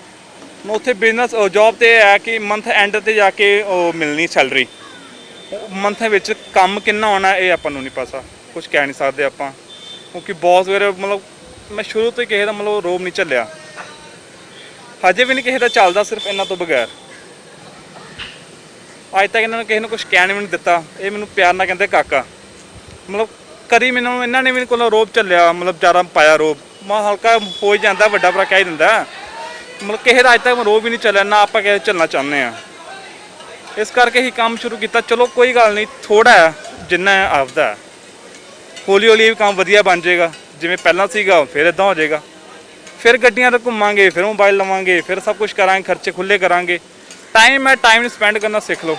ਉੱਥੇ ਬਿਜ਼ਨਸ ਜੌਬ 'ਤੇ ਇਹ ਹੈ ਕਿ ਮੰਥ ਐਂਡ 'ਤੇ ਜਾ ਕੇ ਉਹ ਮਿਲਣੀ ਸੈਲਰੀ, ਮੰਥ ਵਿੱਚ ਕੰਮ ਕਿੰਨਾ ਹੋਣਾ ਇਹ ਆਪਾਂ ਨੂੰ ਨਹੀਂ ਪਤਾ, ਕੁਝ ਕਹਿ ਨਹੀਂ ਸਕਦੇ ਆਪਾਂ, ਕਿਉਂਕਿ ਬੌਸ ਵਗੈਰਾ ਮਤਲਬ ਮੈਂ ਸ਼ੁਰੂ ਤੋਂ ਹੀ ਕਿਸੇ ਦਾ ਮਤਲਬ ਰੋਬ ਨਹੀਂ ਝੱਲਿਆ, ਹਜੇ ਵੀ ਨਹੀਂ ਕਿਸੇ ਦਾ ਚੱਲਦਾ, ਸਿਰਫ ਇਹਨਾਂ ਤੋਂ ਬਗੈਰ। ਅੱਜ ਤੱਕ ਇਹਨਾਂ ਨੂੰ ਕਿਸੇ ਨੂੰ ਕੁਝ ਕਹਿਣ ਵੀ ਨਹੀਂ ਦਿੱਤਾ, ਇਹ ਮੈਨੂੰ ਪਿਆਰ ਨਾਲ ਕਹਿੰਦੇ ਕਾਕਾ। ਮਤਲਬ ਕਦੀ ਮੈਨੂੰ ਇਹਨਾਂ ਨੇ ਵੀ ਕੋਲੋਂ ਰੋਬ ਝੱਲਿਆ, ਮਤਲਬ ਜ਼ਿਆਦਾ ਪਾਇਆ ਰੋਬ, ਮੈਂ ਹਲਕਾ ਹੋ ਜਾਂਦਾ, ਵੱਡਾ ਭਰਾ ਕਹਿ ਦਿੰਦਾ। ਮਤਲਬ ਕਿਸੇ ਦਾ ਅੱਜ ਤੱਕ ਰੋਬ ਵੀ ਨਹੀਂ ਚੱਲਿਆ, ਨਾ ਆਪਾਂ ਕਿਸੇ ਝੱਲਣਾ ਚਾਹੁੰਦੇ ਹਾਂ। ਇਸ ਕਰਕੇ ਹੀ ਕੰਮ ਸ਼ੁਰੂ ਕੀਤਾ। ਚਲੋ ਕੋਈ ਗੱਲ ਨਹੀਂ, ਥੋੜ੍ਹਾ ਹੈ ਜਿੰਨਾ ਆਪਦਾ, ਹੌਲੀ ਹੌਲੀ ਇਹ ਕੰਮ ਵਧੀਆ ਬਣ ਜਾਏਗਾ। ਜਿਵੇਂ ਪਹਿਲਾਂ ਸੀਗਾ ਫਿਰ ਇੱਦਾਂ ਹੋ ਜਾਏਗਾ, ਫਿਰ ਗੱਡੀਆਂ 'ਤੇ ਘੁੰਮਾਂਗੇ, ਫਿਰ ਮੋਬਾਈਲ ਲਵਾਂਗੇ, ਫਿਰ ਸਭ ਕੁਝ ਕਰਾਂਗੇ, ਖਰਚੇ ਖੁੱਲ੍ਹੇ ਕਰਾਂਗੇ। ਟਾਈਮ ਹੈ, ਟਾਈਮ ਨੂੰ ਸਪੈਂਡ ਕਰਨਾ ਸਿੱਖ ਲਓ।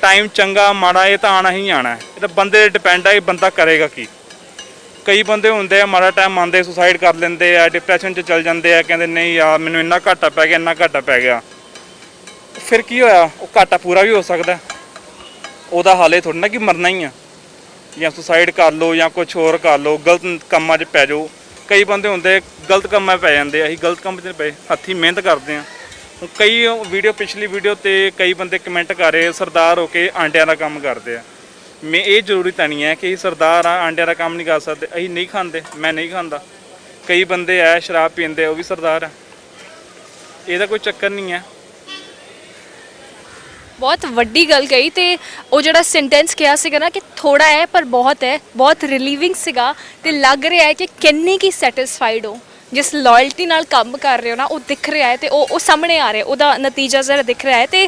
ਟਾਈਮ ਚੰਗਾ ਮਾੜਾ ਇਹ ਤਾਂ ਆਉਣਾ ਹੀ ਆਉਣਾ, ਇਹ ਤਾਂ ਬੰਦੇ 'ਤੇ ਡਿਪੈਂਡ ਹੈ, ਬੰਦਾ ਕਰੇਗਾ ਕੀ। ਕਈ ਬੰਦੇ ਹੁੰਦੇ ਆ ਮਾੜਾ ਟਾਈਮ ਆਉਂਦੇ ਸੁਸਾਈਡ ਕਰ ਲੈਂਦੇ ਆ, ਡਿਪਰੈਸ਼ਨ 'ਚ ਚਲ ਜਾਂਦੇ ਆ, ਕਹਿੰਦੇ ਨਹੀਂ ਯਾਰ ਮੈਨੂੰ ਇੰਨਾ ਘਾਟਾ ਪੈ ਗਿਆ, ਇੰਨਾ ਘਾਟਾ ਪੈ ਗਿਆ। ਫਿਰ ਕੀ ਹੋਇਆ, ਉਹ ਘਾਟਾ ਪੂਰਾ ਵੀ ਹੋ ਸਕਦਾ, ਉਹਦਾ ਹਾਲੇ ਥੋੜ੍ਹਾ ਨਾ ਕਿ ਮਰਨਾ ਹੀ ਆ, ਜਾਂ ਸੁਸਾਈਡ ਕਰ ਲਓ ਜਾਂ ਕੁਛ ਹੋਰ ਕਰ ਲਓ, ਗਲਤ ਕੰਮਾਂ 'ਚ ਪੈ ਜਾਓ, ਕਈ ਬੰਦੇ ਹੁੰਦੇ ਗਲਤ ਕੰਮਾਂ 'ਚ ਪੈ ਜਾਂਦੇ ਆ, ਅਸੀਂ ਗਲਤ ਕੰਮ 'ਚ ਨਹੀਂ ਪਏ, ਹੱਥੀਂ ਮਿਹਨਤ ਕਰਦੇ ਆ। ਹੁਣ ਕਈ ਵੀਡੀਓ ਪਿਛਲੀ ਵੀਡੀਓ ਤੇ ਕਈ ਬੰਦੇ ਕਮੈਂਟ ਕਰ ਰਹੇ ਸਰਦਾਰ ਹੋ ਕੇ ਆਂਡਿਆਂ ਦਾ ਕੰਮ ਕਰਦੇ ਆ। ਮੈਂ ਇਹ ਜ਼ਰੂਰੀ ਤਾਂ ਨਹੀਂ ਹੈ ਕਿ ਅਸੀਂ ਸਰਦਾਰ ਆ ਆਂਡਿਆਂ ਦਾ ਕੰਮ ਨਹੀਂ ਕਰ ਸਕਦੇ, ਅਸੀਂ ਨਹੀਂ ਖਾਂਦੇ, ਮੈਂ ਨਹੀਂ ਖਾਂਦਾ। ਕਈ ਬੰਦੇ ਆ ਸ਼ਰਾਬ ਪੀਂਦੇ, ਉਹ ਵੀ ਸਰਦਾਰ ਆ, ਇਹਦਾ ਕੋਈ ਚੱਕਰ ਨਹੀਂ ਹੈ। ਬਹੁਤ ਵੱਡੀ ਗੱਲ ਕਹੀ ਤੇ ਉਹ ਜਿਹੜਾ ਸੈਂਟੈਂਸ ਕਿਹਾ ਸੀਗਾ ਨਾ ਕਿ ਥੋੜਾ ਹੈ ਪਰ ਬਹੁਤ ਹੈ, ਬਹੁਤ ਰਿਲੀਵਿੰਗ ਸੀਗਾ ਤੇ ਲੱਗ ਰਿਹਾ ਹੈ ਕਿ ਕਿੰਨੇ ਕੀ ਸੈਟੀਸਫਾਈਡ ਹੋ, ਜਿਸ ਲਾਇਲਟੀ ਨਾਲ ਕੰਮ ਕਰ ਰਹੇ ਹੋ ਨਾ, ਉਹ ਦਿਖ ਰਿਹਾ ਹੈ ਤੇ ਉਹ ਸਾਹਮਣੇ ਆ ਰਿਹਾ, ਉਹਦਾ ਨਤੀਜਾ ਜ਼ਰਾ ਦਿਖ ਰਿਹਾ ਹੈ। ਤੇ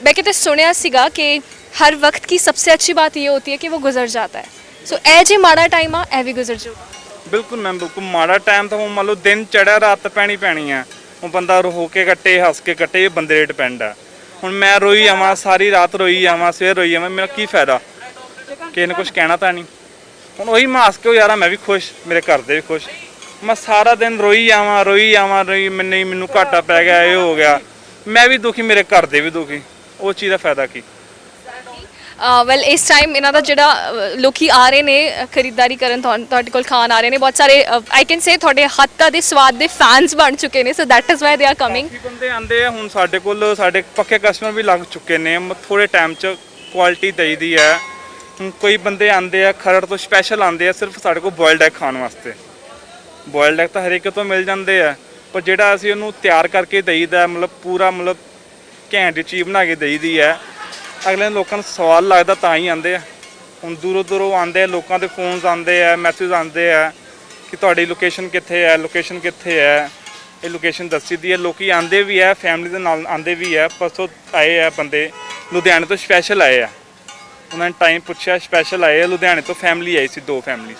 ਮੈਂ ਕਿਤੇ ਸੁਣਿਆ ਸੀਗਾ ਕਿ हर वक्त की सबसे अच्छी बात ये होती है कि वो गुजर जाता है। सो ए जे माड़ा टाइम आ ए भी गुजर जाऊगा। बिल्कुल मैम बिल्कुल। माड़ा टाइम तो मान लो दिन चढ़िया रात पैनी पैनी है, वो बंदा हो के कट्टे हस के कट्टे, ये बंदे डिपेंड है। हुण मैं रोई आवां सारी रात रोई आवां सवेर रोई आवां, मेरा की फायदा, किसी ने कुछ कहना तो नहीं। हुण वही मैं हस के यार मैं भी खुश, मेरे घर दे भी खुश। मैं सारा दिन रोई आवां मैनू घाटा पै गया, ये हो गया, मैं भी दुखी, मेरे घर दे भी दुखी, वो चीज़ का फायदा की। ਵੈਲ ਇਸ ਟਾਈਮ ਇਹਨਾਂ ਦਾ ਜਿਹੜਾ ਲੋਕੀ ਆ ਰਹੇ ਨੇ ਖਰੀਦਦਾਰੀ ਕਰਨ, ਤੁਹਾਡੇ ਕੋਲ ਖਾਣ ਆ ਰਹੇ ਨੇ, ਬਹੁਤ ਸਾਰੇ ਆਈ ਕੈਨ ਸੇ ਤੁਹਾਡੇ ਹੱਥਾਂ ਦੇ ਸਵਾਦ ਦੇ ਫੈਨਸ ਬਣ ਚੁੱਕੇ ਨੇ, so that is why they are coming. ਕਾਫੀ ਬੰਦੇ ਆਂਦੇ ਆ ਹੁਣ ਸਾਡੇ ਕੋਲ, ਸਾਡੇ ਪੱਕੇ ਕਸਟਮਰ ਵੀ ਲੱਗ ਚੁੱਕੇ ਨੇ, ਥੋੜੇ ਟਾਈਮ 'ਚ ਕੁਆਲਿਟੀ ਦੇਈਦੀ ਹੈ। ਹੁਣ ਕੋਈ ਬੰਦੇ ਆਂਦੇ ਆ ਖਰੜ ਤੋਂ ਸਪੈਸ਼ਲ ਆਂਦੇ ਆ ਸਿਰਫ ਸਾਡੇ ਕੋਲ ਬੋਇਲਡ ਐਗ ਖਾਣ ਵਾਸਤੇ। ਬੋਇਲਡ ਐਗ ਤਾਂ ਹਰੇਕ ਤੋਂ ਮਿਲ ਜਾਂਦੇ ਆ, ਪਰ ਜਿਹੜਾ ਅਸੀਂ ਉਹਨੂੰ ਤਿਆਰ ਕਰਕੇ ਦੇਈਦਾ, ਪੂਰਾ ਘੈਂਟ ਦੀ ਚੀਜ਼ ਬਣਾ ਕੇ ਦੇਈਦੀ ਹੈ, ਅਗਲੇ ਲੋਕਾਂ ਨੂੰ ਸਵਾਲ ਲੱਗਦਾ ਤਾਂ ਹੀ ਆਉਂਦੇ ਆ। ਹੁਣ ਦੂਰੋਂ ਆਉਂਦੇ ਆ, ਲੋਕਾਂ ਦੇ ਫੋਨਸ ਆਉਂਦੇ ਆ, ਮੈਸੇਜ ਆਉਂਦੇ ਆ ਕਿ ਤੁਹਾਡੀ ਲੋਕੇਸ਼ਨ ਕਿੱਥੇ ਹੈ, ਇਹ ਲੋਕੇਸ਼ਨ ਦੱਸੀ ਦੀ ਹੈ। ਲੋਕੀ ਆਉਂਦੇ ਵੀ ਹੈ, ਫੈਮਿਲੀ ਦੇ ਨਾਲ ਆਉਂਦੇ ਵੀ ਹੈ। ਪਰਸੋਂ ਆਏ ਆ ਬੰਦੇ ਲੁਧਿਆਣੇ ਤੋਂ ਸਪੈਸ਼ਲ ਆਏ ਆ, ਉਹਨਾਂ ਨੇ ਟਾਈਮ ਪੁੱਛਿਆ, ਸਪੈਸ਼ਲ ਆਏ ਆ ਲੁਧਿਆਣੇ ਤੋਂ, ਫੈਮਿਲੀ ਆਈ ਸੀ, 2 ਫੈਮਿਲੀ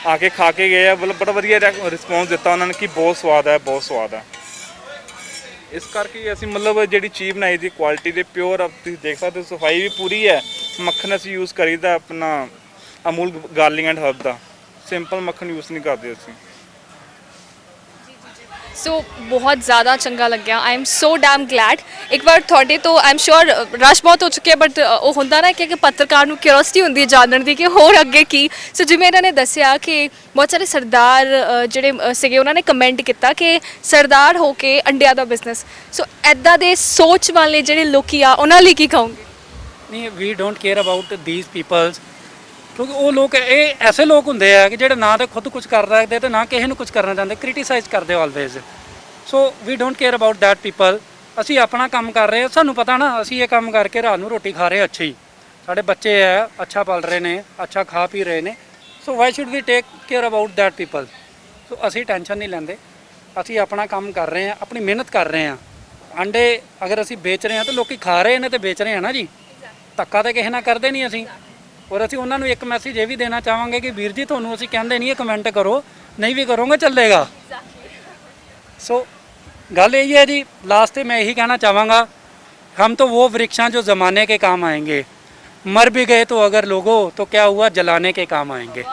ਆ ਕੇ ਖਾ ਕੇ ਗਏ ਆ। ਬੜਾ ਵਧੀਆ ਰਿਸਪੌਂਸ ਦਿੱਤਾ ਉਹਨਾਂ ਨੇ ਕਿ ਬਹੁਤ ਸਵਾਦ ਹੈ, ਬਹੁਤ ਸਵਾਦ ਹੈ। ਇਸ ਕਰਕੇ ਅਸੀਂ ਜਿਹੜੀ ਚੀਜ਼ ਬਣਾਈ ਦੀ ਕੁਆਲਿਟੀ ਦੇ ਪਿਓਰ, ਤੁਸੀਂ ਦੇਖ ਸਕਦੇ ਹੋ ਸਫਾਈ ਵੀ ਪੂਰੀ ਹੈ। ਮੱਖਣ ਅਸੀਂ ਯੂਜ਼ ਕਰੀਦਾ ਆਪਣਾ ਅਮੂਲ ਗਾਰਲਿੰਗ ਐਂਡ ਹਰਬ ਦਾ, ਸਿੰਪਲ ਮੱਖਣ ਯੂਜ਼ ਨਹੀਂ ਕਰਦੇ ਅਸੀਂ। ਸੋ ਬਹੁਤ ਜ਼ਿਆਦਾ ਚੰਗਾ ਲੱਗਿਆ, ਆਈ ਐਮ ਸੋ ਡੈਮ ਗਲੈਡ। ਇੱਕ ਵਾਰ ਤੁਹਾਡੇ ਤੋਂ ਆਈ ਐਮ ਸ਼ੋਰ ਰਸ਼ ਬਹੁਤ ਹੋ ਚੁੱਕਿਆ, ਬਟ ਉਹ ਹੁੰਦਾ ਨਾ ਕਿ ਪੱਤਰਕਾਰ ਨੂੰ ਕਿਉਰਿਓਸਿਟੀ ਹੁੰਦੀ ਹੈ ਜਾਣਨ ਦੀ ਕਿ ਹੋਰ ਅੱਗੇ ਕੀ। ਸੋ ਜਿਵੇਂ ਇਹਨਾਂ ਨੇ ਦੱਸਿਆ ਕਿ ਬਹੁਤ ਸਾਰੇ ਸਰਦਾਰ ਜਿਹੜੇ ਸੀਗੇ ਉਹਨਾਂ ਨੇ ਕਮੈਂਟ ਕੀਤਾ ਕਿ ਸਰਦਾਰ ਹੋ ਕੇ ਅੰਡਿਆਂ ਦਾ ਬਿਜ਼ਨਸ। ਸੋ ਐਦਾਂ ਦੇ ਸੋਚ ਵਾਲੇ ਜਿਹੜੇ ਲੋਕੀ ਆ ਉਹਨਾਂ ਲਈ ਕੀ ਕਹੋਗੇ? ਨਹੀਂ, we don't care about these peoples, ਕਿਉਂਕਿ ਉਹ ਲੋਕ ਇਹ ਐਸੇ ਲੋਕ ਹੁੰਦੇ ਆ ਕਿ ਜਿਹੜੇ ਨਾ ਤਾਂ ਖੁਦ ਕੁਝ ਕਰ ਸਕਦੇ ਤੇ ਨਾ ਕਿਸੇ ਨੂੰ ਕੁਝ ਕਰਨਾ ਚਾਹੁੰਦੇ, ਕ੍ਰਿਟੀਸਾਈਜ਼ ਕਰਦੇ always. So we don't care about that people. ਅਸੀਂ ਆਪਣਾ ਕੰਮ ਕਰ ਰਹੇ ਹਾਂ, ਸਾਨੂੰ ਪਤਾ ਨਾ ਅਸੀਂ ਇਹ ਕੰਮ ਕਰਕੇ ਰਾਤ ਨੂੰ ਰੋਟੀ ਖਾ ਰਹੇ ਅੱਛੀ, ਸਾਡੇ ਬੱਚੇ ਹੈ ਅੱਛਾ ਪਲ ਰਹੇ ਨੇ, ਅੱਛਾ ਖਾ ਪੀ ਰਹੇ ਨੇ। So why should we take care about that people. So ਅਸੀਂ ਟੈਨਸ਼ਨ ਨਹੀਂ ਲੈਂਦੇ, ਅਸੀਂ ਆਪਣਾ ਕੰਮ ਕਰ ਰਹੇ ਹਾਂ, ਆਪਣੀ ਮਿਹਨਤ ਕਰ ਰਹੇ ਹਾਂ। ਅੰਡੇ ਅਗਰ ਅਸੀਂ ਵੇਚ ਰਹੇ ਹਾਂ ਤਾਂ ਲੋਕੀ ਖਾ ਰਹੇ ਨੇ ਤੇ ਵੇਚ ਰਹੇ ਹਾਂ ਨਾ ਜੀ, ਧੱਕਾ ਤਾਂ ਕਿਸੇ ਨਾਲ ਕਰਦੇ ਨਹੀਂ ਅਸੀਂ। ਔਰ ਅਸੀਂ ਉਹਨਾਂ ਨੂੰ ਇੱਕ ਮੈਸੇਜ ਇਹ ਵੀ ਦੇਣਾ ਚਾਹਾਂਗੇ ਕਿ ਵੀਰ ਜੀ ਤੁਹਾਨੂੰ ਅਸੀਂ ਕਹਿੰਦੇ ਨਹੀਂ ਇਹ ਕਮੈਂਟ ਕਰੋ, ਨਹੀਂ ਵੀ ਕਰੋਗੇ ਚੱਲੇਗਾ। ਸੋ ਗੱਲ ਇਹ ਹੈ ਜੀ, ਲਾਸਟ ਤੇ मैं यही कहना चाहूँगा, हम तो वो वृक्ष हैं जो ज़माने के काम आएंगे, मर भी गए तो अगर लोगों तो क्या हुआ जलाने के काम आएंगे।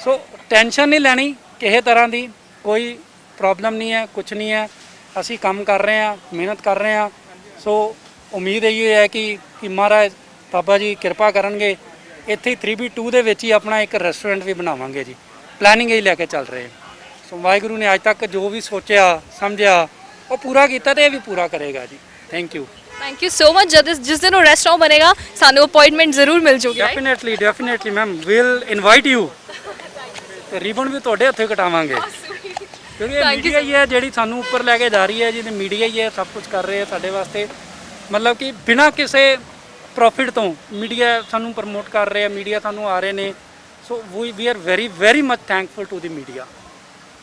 सो टेंशन नहीं ਲੈਣੀ ਕਿਸੇ ਤਰ੍ਹਾਂ ਦੀ, ਕੋਈ ਪ੍ਰੋਬਲਮ ਨਹੀਂ ਹੈ, ਕੁਝ ਨਹੀਂ ਹੈ। ਅਸੀਂ ਕੰਮ ਕਰ ਰਹੇ ਹਾਂ, ਮਿਹਨਤ ਕਰ ਰਹੇ ਹਾਂ। ਸੋ ਉਮੀਦ ਇਹੀ ਹੈ ਕਿ ਮਹਾਰਾਜ ਬਾਬਾ ਜੀ ਕਿਰਪਾ ਕਰਨਗੇ, ਇੱਥੇ 3B2 ਦੇ ਵਿੱਚ ਹੀ ਆਪਣਾ ਇੱਕ ਰੈਸਟੋਰੈਂਟ ਵੀ ਬਣਾਵਾਂਗੇ ਜੀ, ਪਲੈਨਿੰਗ ਹੀ ਲੈ ਕੇ ਚੱਲ ਰਹੇ ਹਾਂ। ਸੋ ਵਾਹਿਗੁਰੂ ਨੇ ਅੱਜ ਤੱਕ ਜੋ ਵੀ ਸੋਚਿਆ ਸਮਝਿਆ ਉਹ ਪੂਰਾ ਕੀਤਾ ਤੇ ਇਹ ਵੀ ਪੂਰਾ ਕਰੇਗਾ ਜੀ। Thank you so much. ਜਿਸ ਦਿਨ ਉਹ ਰੈਸਟੋਰੈਂਟ ਬਣੇਗਾ ਸਾਨੂੰ ਅਪਾਇੰਟਮੈਂਟ ਜ਼ਰੂਰ ਮਿਲ ਜੂਗੀ। Definitely ma'am, will invite you, ਤੇ ਰੀਬਨ ਵੀ ਤੁਹਾਡੇ ਹੱਥੋਂ ਕਟਾਵਾਂਗੇ, ਕਿਉਂਕਿ ਇਹ ਮੀਡੀਆ ਹੀ ਹੈ ਜਿਹੜੀ ਸਾਨੂੰ ਉੱਪਰ ਲੈ ਕੇ ਜਾ ਰਹੀ ਹੈ ਜੀ। ਮੀਡੀਆ ਹੀ ਹੈ ਸਭ ਕੁਝ ਕਰ ਰਹੇ ਹੈ ਸਾਡੇ ਵਾਸਤੇ, ਕਿ ਬਿਨਾਂ ਕਿਸੇ ਪ੍ਰੋਫਿਟ ਤੋਂ ਮੀਡੀਆ ਸਾਨੂੰ ਪ੍ਰਮੋਟ ਕਰ ਰਹੇ ਆ, ਮੀਡੀਆ ਸਾਨੂੰ ਆ ਰਹੇ ਨੇ। So we are very much thankful to the media.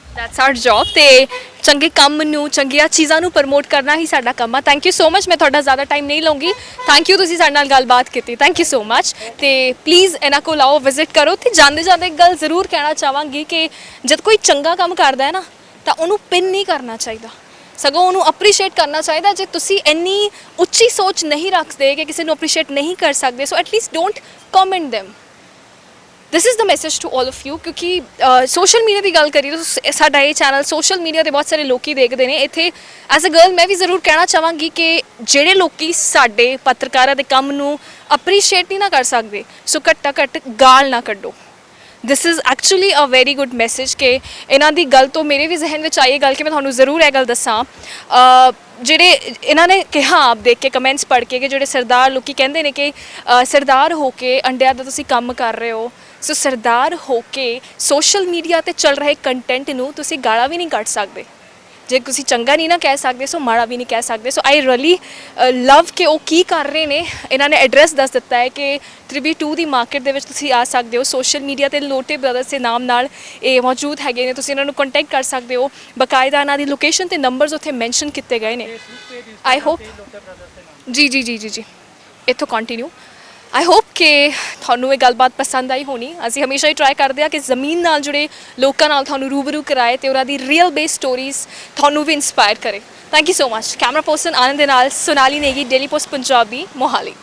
That's our job, ਤੇ ਚੰਗੇ ਕੰਮ ਨੂੰ, ਚੰਗੀਆਂ ਚੀਜ਼ਾਂ ਨੂੰ ਪ੍ਰਮੋਟ ਕਰਨਾ ਹੀ ਸਾਡਾ ਕੰਮ ਆ। Thank you so much. ਮੈਂ ਤੁਹਾਡਾ ਜ਼ਿਆਦਾ ਟਾਈਮ ਨਹੀਂ ਲਵਾਂਗੀ। ਥੈਂਕ ਯੂ, ਤੁਸੀਂ ਸਾਡੇ ਨਾਲ ਗੱਲਬਾਤ ਕੀਤੀ, ਥੈਂਕ ਯੂ ਸੋ ਮਚ। ਤੇ ਪਲੀਜ਼ ਇਹਨਾਂ ਕੋਲ ਆਓ, ਵਿਜ਼ਿਟ ਕਰੋ। ਤੇ ਜਾਂਦੇ ਇੱਕ ਗੱਲ ਜ਼ਰੂਰ ਕਹਿਣਾ ਚਾਹਾਂਗੀ ਕਿ ਜਦ ਕੋਈ ਚੰਗਾ ਕੰਮ ਕਰਦਾ ਹੈ ਨਾ ਤਾਂ ਉਹਨੂੰ ਪਿਨ ਨਹੀਂ ਕਰਨਾ ਚਾਹੀਦਾ, ਸਗੋਂ ਉਹਨੂੰ ਅਪਰੀਸ਼ੀਏਟ ਕਰਨਾ ਚਾਹੀਦਾ। ਜੇ ਤੁਸੀਂ ਇੰਨੀ ਉੱਚੀ ਸੋਚ ਨਹੀਂ ਰੱਖਦੇ ਕਿ ਕਿਸੇ ਨੂੰ ਅਪਰੀਸ਼ੀਏਟ ਨਹੀਂ ਕਰ ਸਕਦੇ, so atleast don't comment them। This is the message to all of you. ਕਿਉਂਕਿ ਸੋਸ਼ਲ ਮੀਡੀਆ ਦੀ ਗੱਲ ਕਰੀਏ ਤਾਂ ਸਾਡਾ ਇਹ ਚੈਨਲ ਸੋਸ਼ਲ ਮੀਡੀਆ 'ਤੇ ਬਹੁਤ ਸਾਰੇ ਲੋਕੀ ਦੇਖਦੇ ਨੇ। ਇੱਥੇ ਐਜ਼ ਅ ਗਰਲ ਮੈਂ ਵੀ ਜ਼ਰੂਰ ਕਹਿਣਾ ਚਾਹਾਂਗੀ ਕਿ ਜਿਹੜੇ ਲੋਕੀ ਸਾਡੇ ਪੱਤਰਕਾਰਾਂ ਦੇ ਕੰਮ ਨੂੰ ਅਪਰੀਸ਼ੀਏਟ ਨਹੀਂ ਨਾ ਕਰ ਸਕਦੇ, ਸੋ ਘੱਟੋ ਘੱਟ ਗਾਲ ਨਾ ਕੱਢੋ। This is actually a very good message ਕਿ ਇਹਨਾਂ ਦੀ ਗੱਲ ਤੋਂ ਮੇਰੇ ਵੀ ਜ਼ਿਹਨ ਵਿੱਚ ਆਈ ਇਹ ਗੱਲ ਕਿ ਮੈਂ ਤੁਹਾਨੂੰ ਜ਼ਰੂਰ ਇਹ ਗੱਲ ਦੱਸਾਂ ਜਿਹੜੇ ਇਹਨਾਂ ਨੇ ਕਿਹਾ ਆਪ ਦੇਖ ਕੇ ਕਮੈਂਟਸ ਪੜ੍ਹ ਕੇ ਕਿ ਜਿਹੜੇ ਸਰਦਾਰ ਲੋਕੀ ਕਹਿੰਦੇ ਨੇ ਕਿ ਸਰਦਾਰ ਹੋ ਕੇ ਅੰਡਿਆਂ ਦਾ ਤੁਸੀਂ ਕੰਮ ਕਰ ਰਹੇ ਹੋ, ਸੋ ਸਰਦਾਰ ਹੋ ਕੇ ਸੋਸ਼ਲ ਮੀਡੀਆ ਤੇ ਚੱਲ ਰਹੇ ਕੰਟੈਂਟ ਨੂੰ ਤੁਸੀਂ ਗਾਲਾਂ ਵੀ ਨਹੀਂ ਕੱਢ ਸਕਦੇ। ਜੇ ਤੁਸੀਂ ਚੰਗਾ ਨਹੀਂ ਨਾ ਕਹਿ ਸਕਦੇ ਸੋ ਮਾੜਾ ਵੀ ਨਹੀਂ ਕਹਿ ਸਕਦੇ। ਸੋ ਆਈ ਰੀਅਲੀ ਲਵ ਕਿ ਉਹ ਕੀ ਕਰ ਰਹੇ ਨੇ। ਇਹਨਾਂ ਨੇ ਐਡਰੈਸ ਦੱਸ ਦਿੱਤਾ ਹੈ ਕਿ 3B2 ਦੀ ਮਾਰਕੀਟ ਦੇ ਵਿੱਚ ਤੁਸੀਂ ਆ ਸਕਦੇ ਹੋ। ਸੋਸ਼ਲ ਮੀਡੀਆ ਤੇ ਲੋਟੇ ਬ੍ਰਦਰਸ ਦੇ ਨਾਮ ਨਾਲ ਇਹ ਮੌਜੂਦ ਹੈਗੇ ਨੇ, ਤੁਸੀਂ ਇਹਨਾਂ ਨੂੰ ਕੰਟੈਕਟ ਕਰ ਸਕਦੇ ਹੋ। ਬਕਾਇਦਾ ਇਹਨਾਂ ਦੀ ਲੋਕੇਸ਼ਨ ਤੇ ਨੰਬਰਸ ਉੱਥੇ ਮੈਂਸ਼ਨ ਕੀਤੇ ਗਏ ਨੇ। ਆਈ ਹੋਪ ਜੀ ਇੱਥੋਂ ਕੰਟੀਨਿਊ। ਆਈ ਹੋਪ ਕਿ ਤੁਹਾਨੂੰ ਇਹ ਗੱਲਬਾਤ ਪਸੰਦ ਆਈ ਹੋਣੀ। ਅਸੀਂ ਹਮੇਸ਼ਾ ਹੀ ਟਰਾਈ ਕਰਦੇ ਹਾਂ ਕਿ ਜ਼ਮੀਨ ਨਾਲ ਜੁੜੇ ਲੋਕਾਂ ਨਾਲ ਤੁਹਾਨੂੰ ਰੂਬਰੂ ਕਰਾਏ ਤੇ ਉਹਨਾਂ ਦੀ ਰੀਅਲ ਬੇਸ ਸਟੋਰੀਜ਼ ਤੁਹਾਨੂੰ ਵੀ ਇਨਸਪਾਇਰ ਕਰੇ। Thank you so much. Camera person Anand ਦੇ ਨਾਲ ਸੋਨਾਲੀ ਨੇਗੀ, ਡੇਲੀ ਪੋਸਟ ਪੰਜਾਬੀ, ਮੋਹਾਲੀ।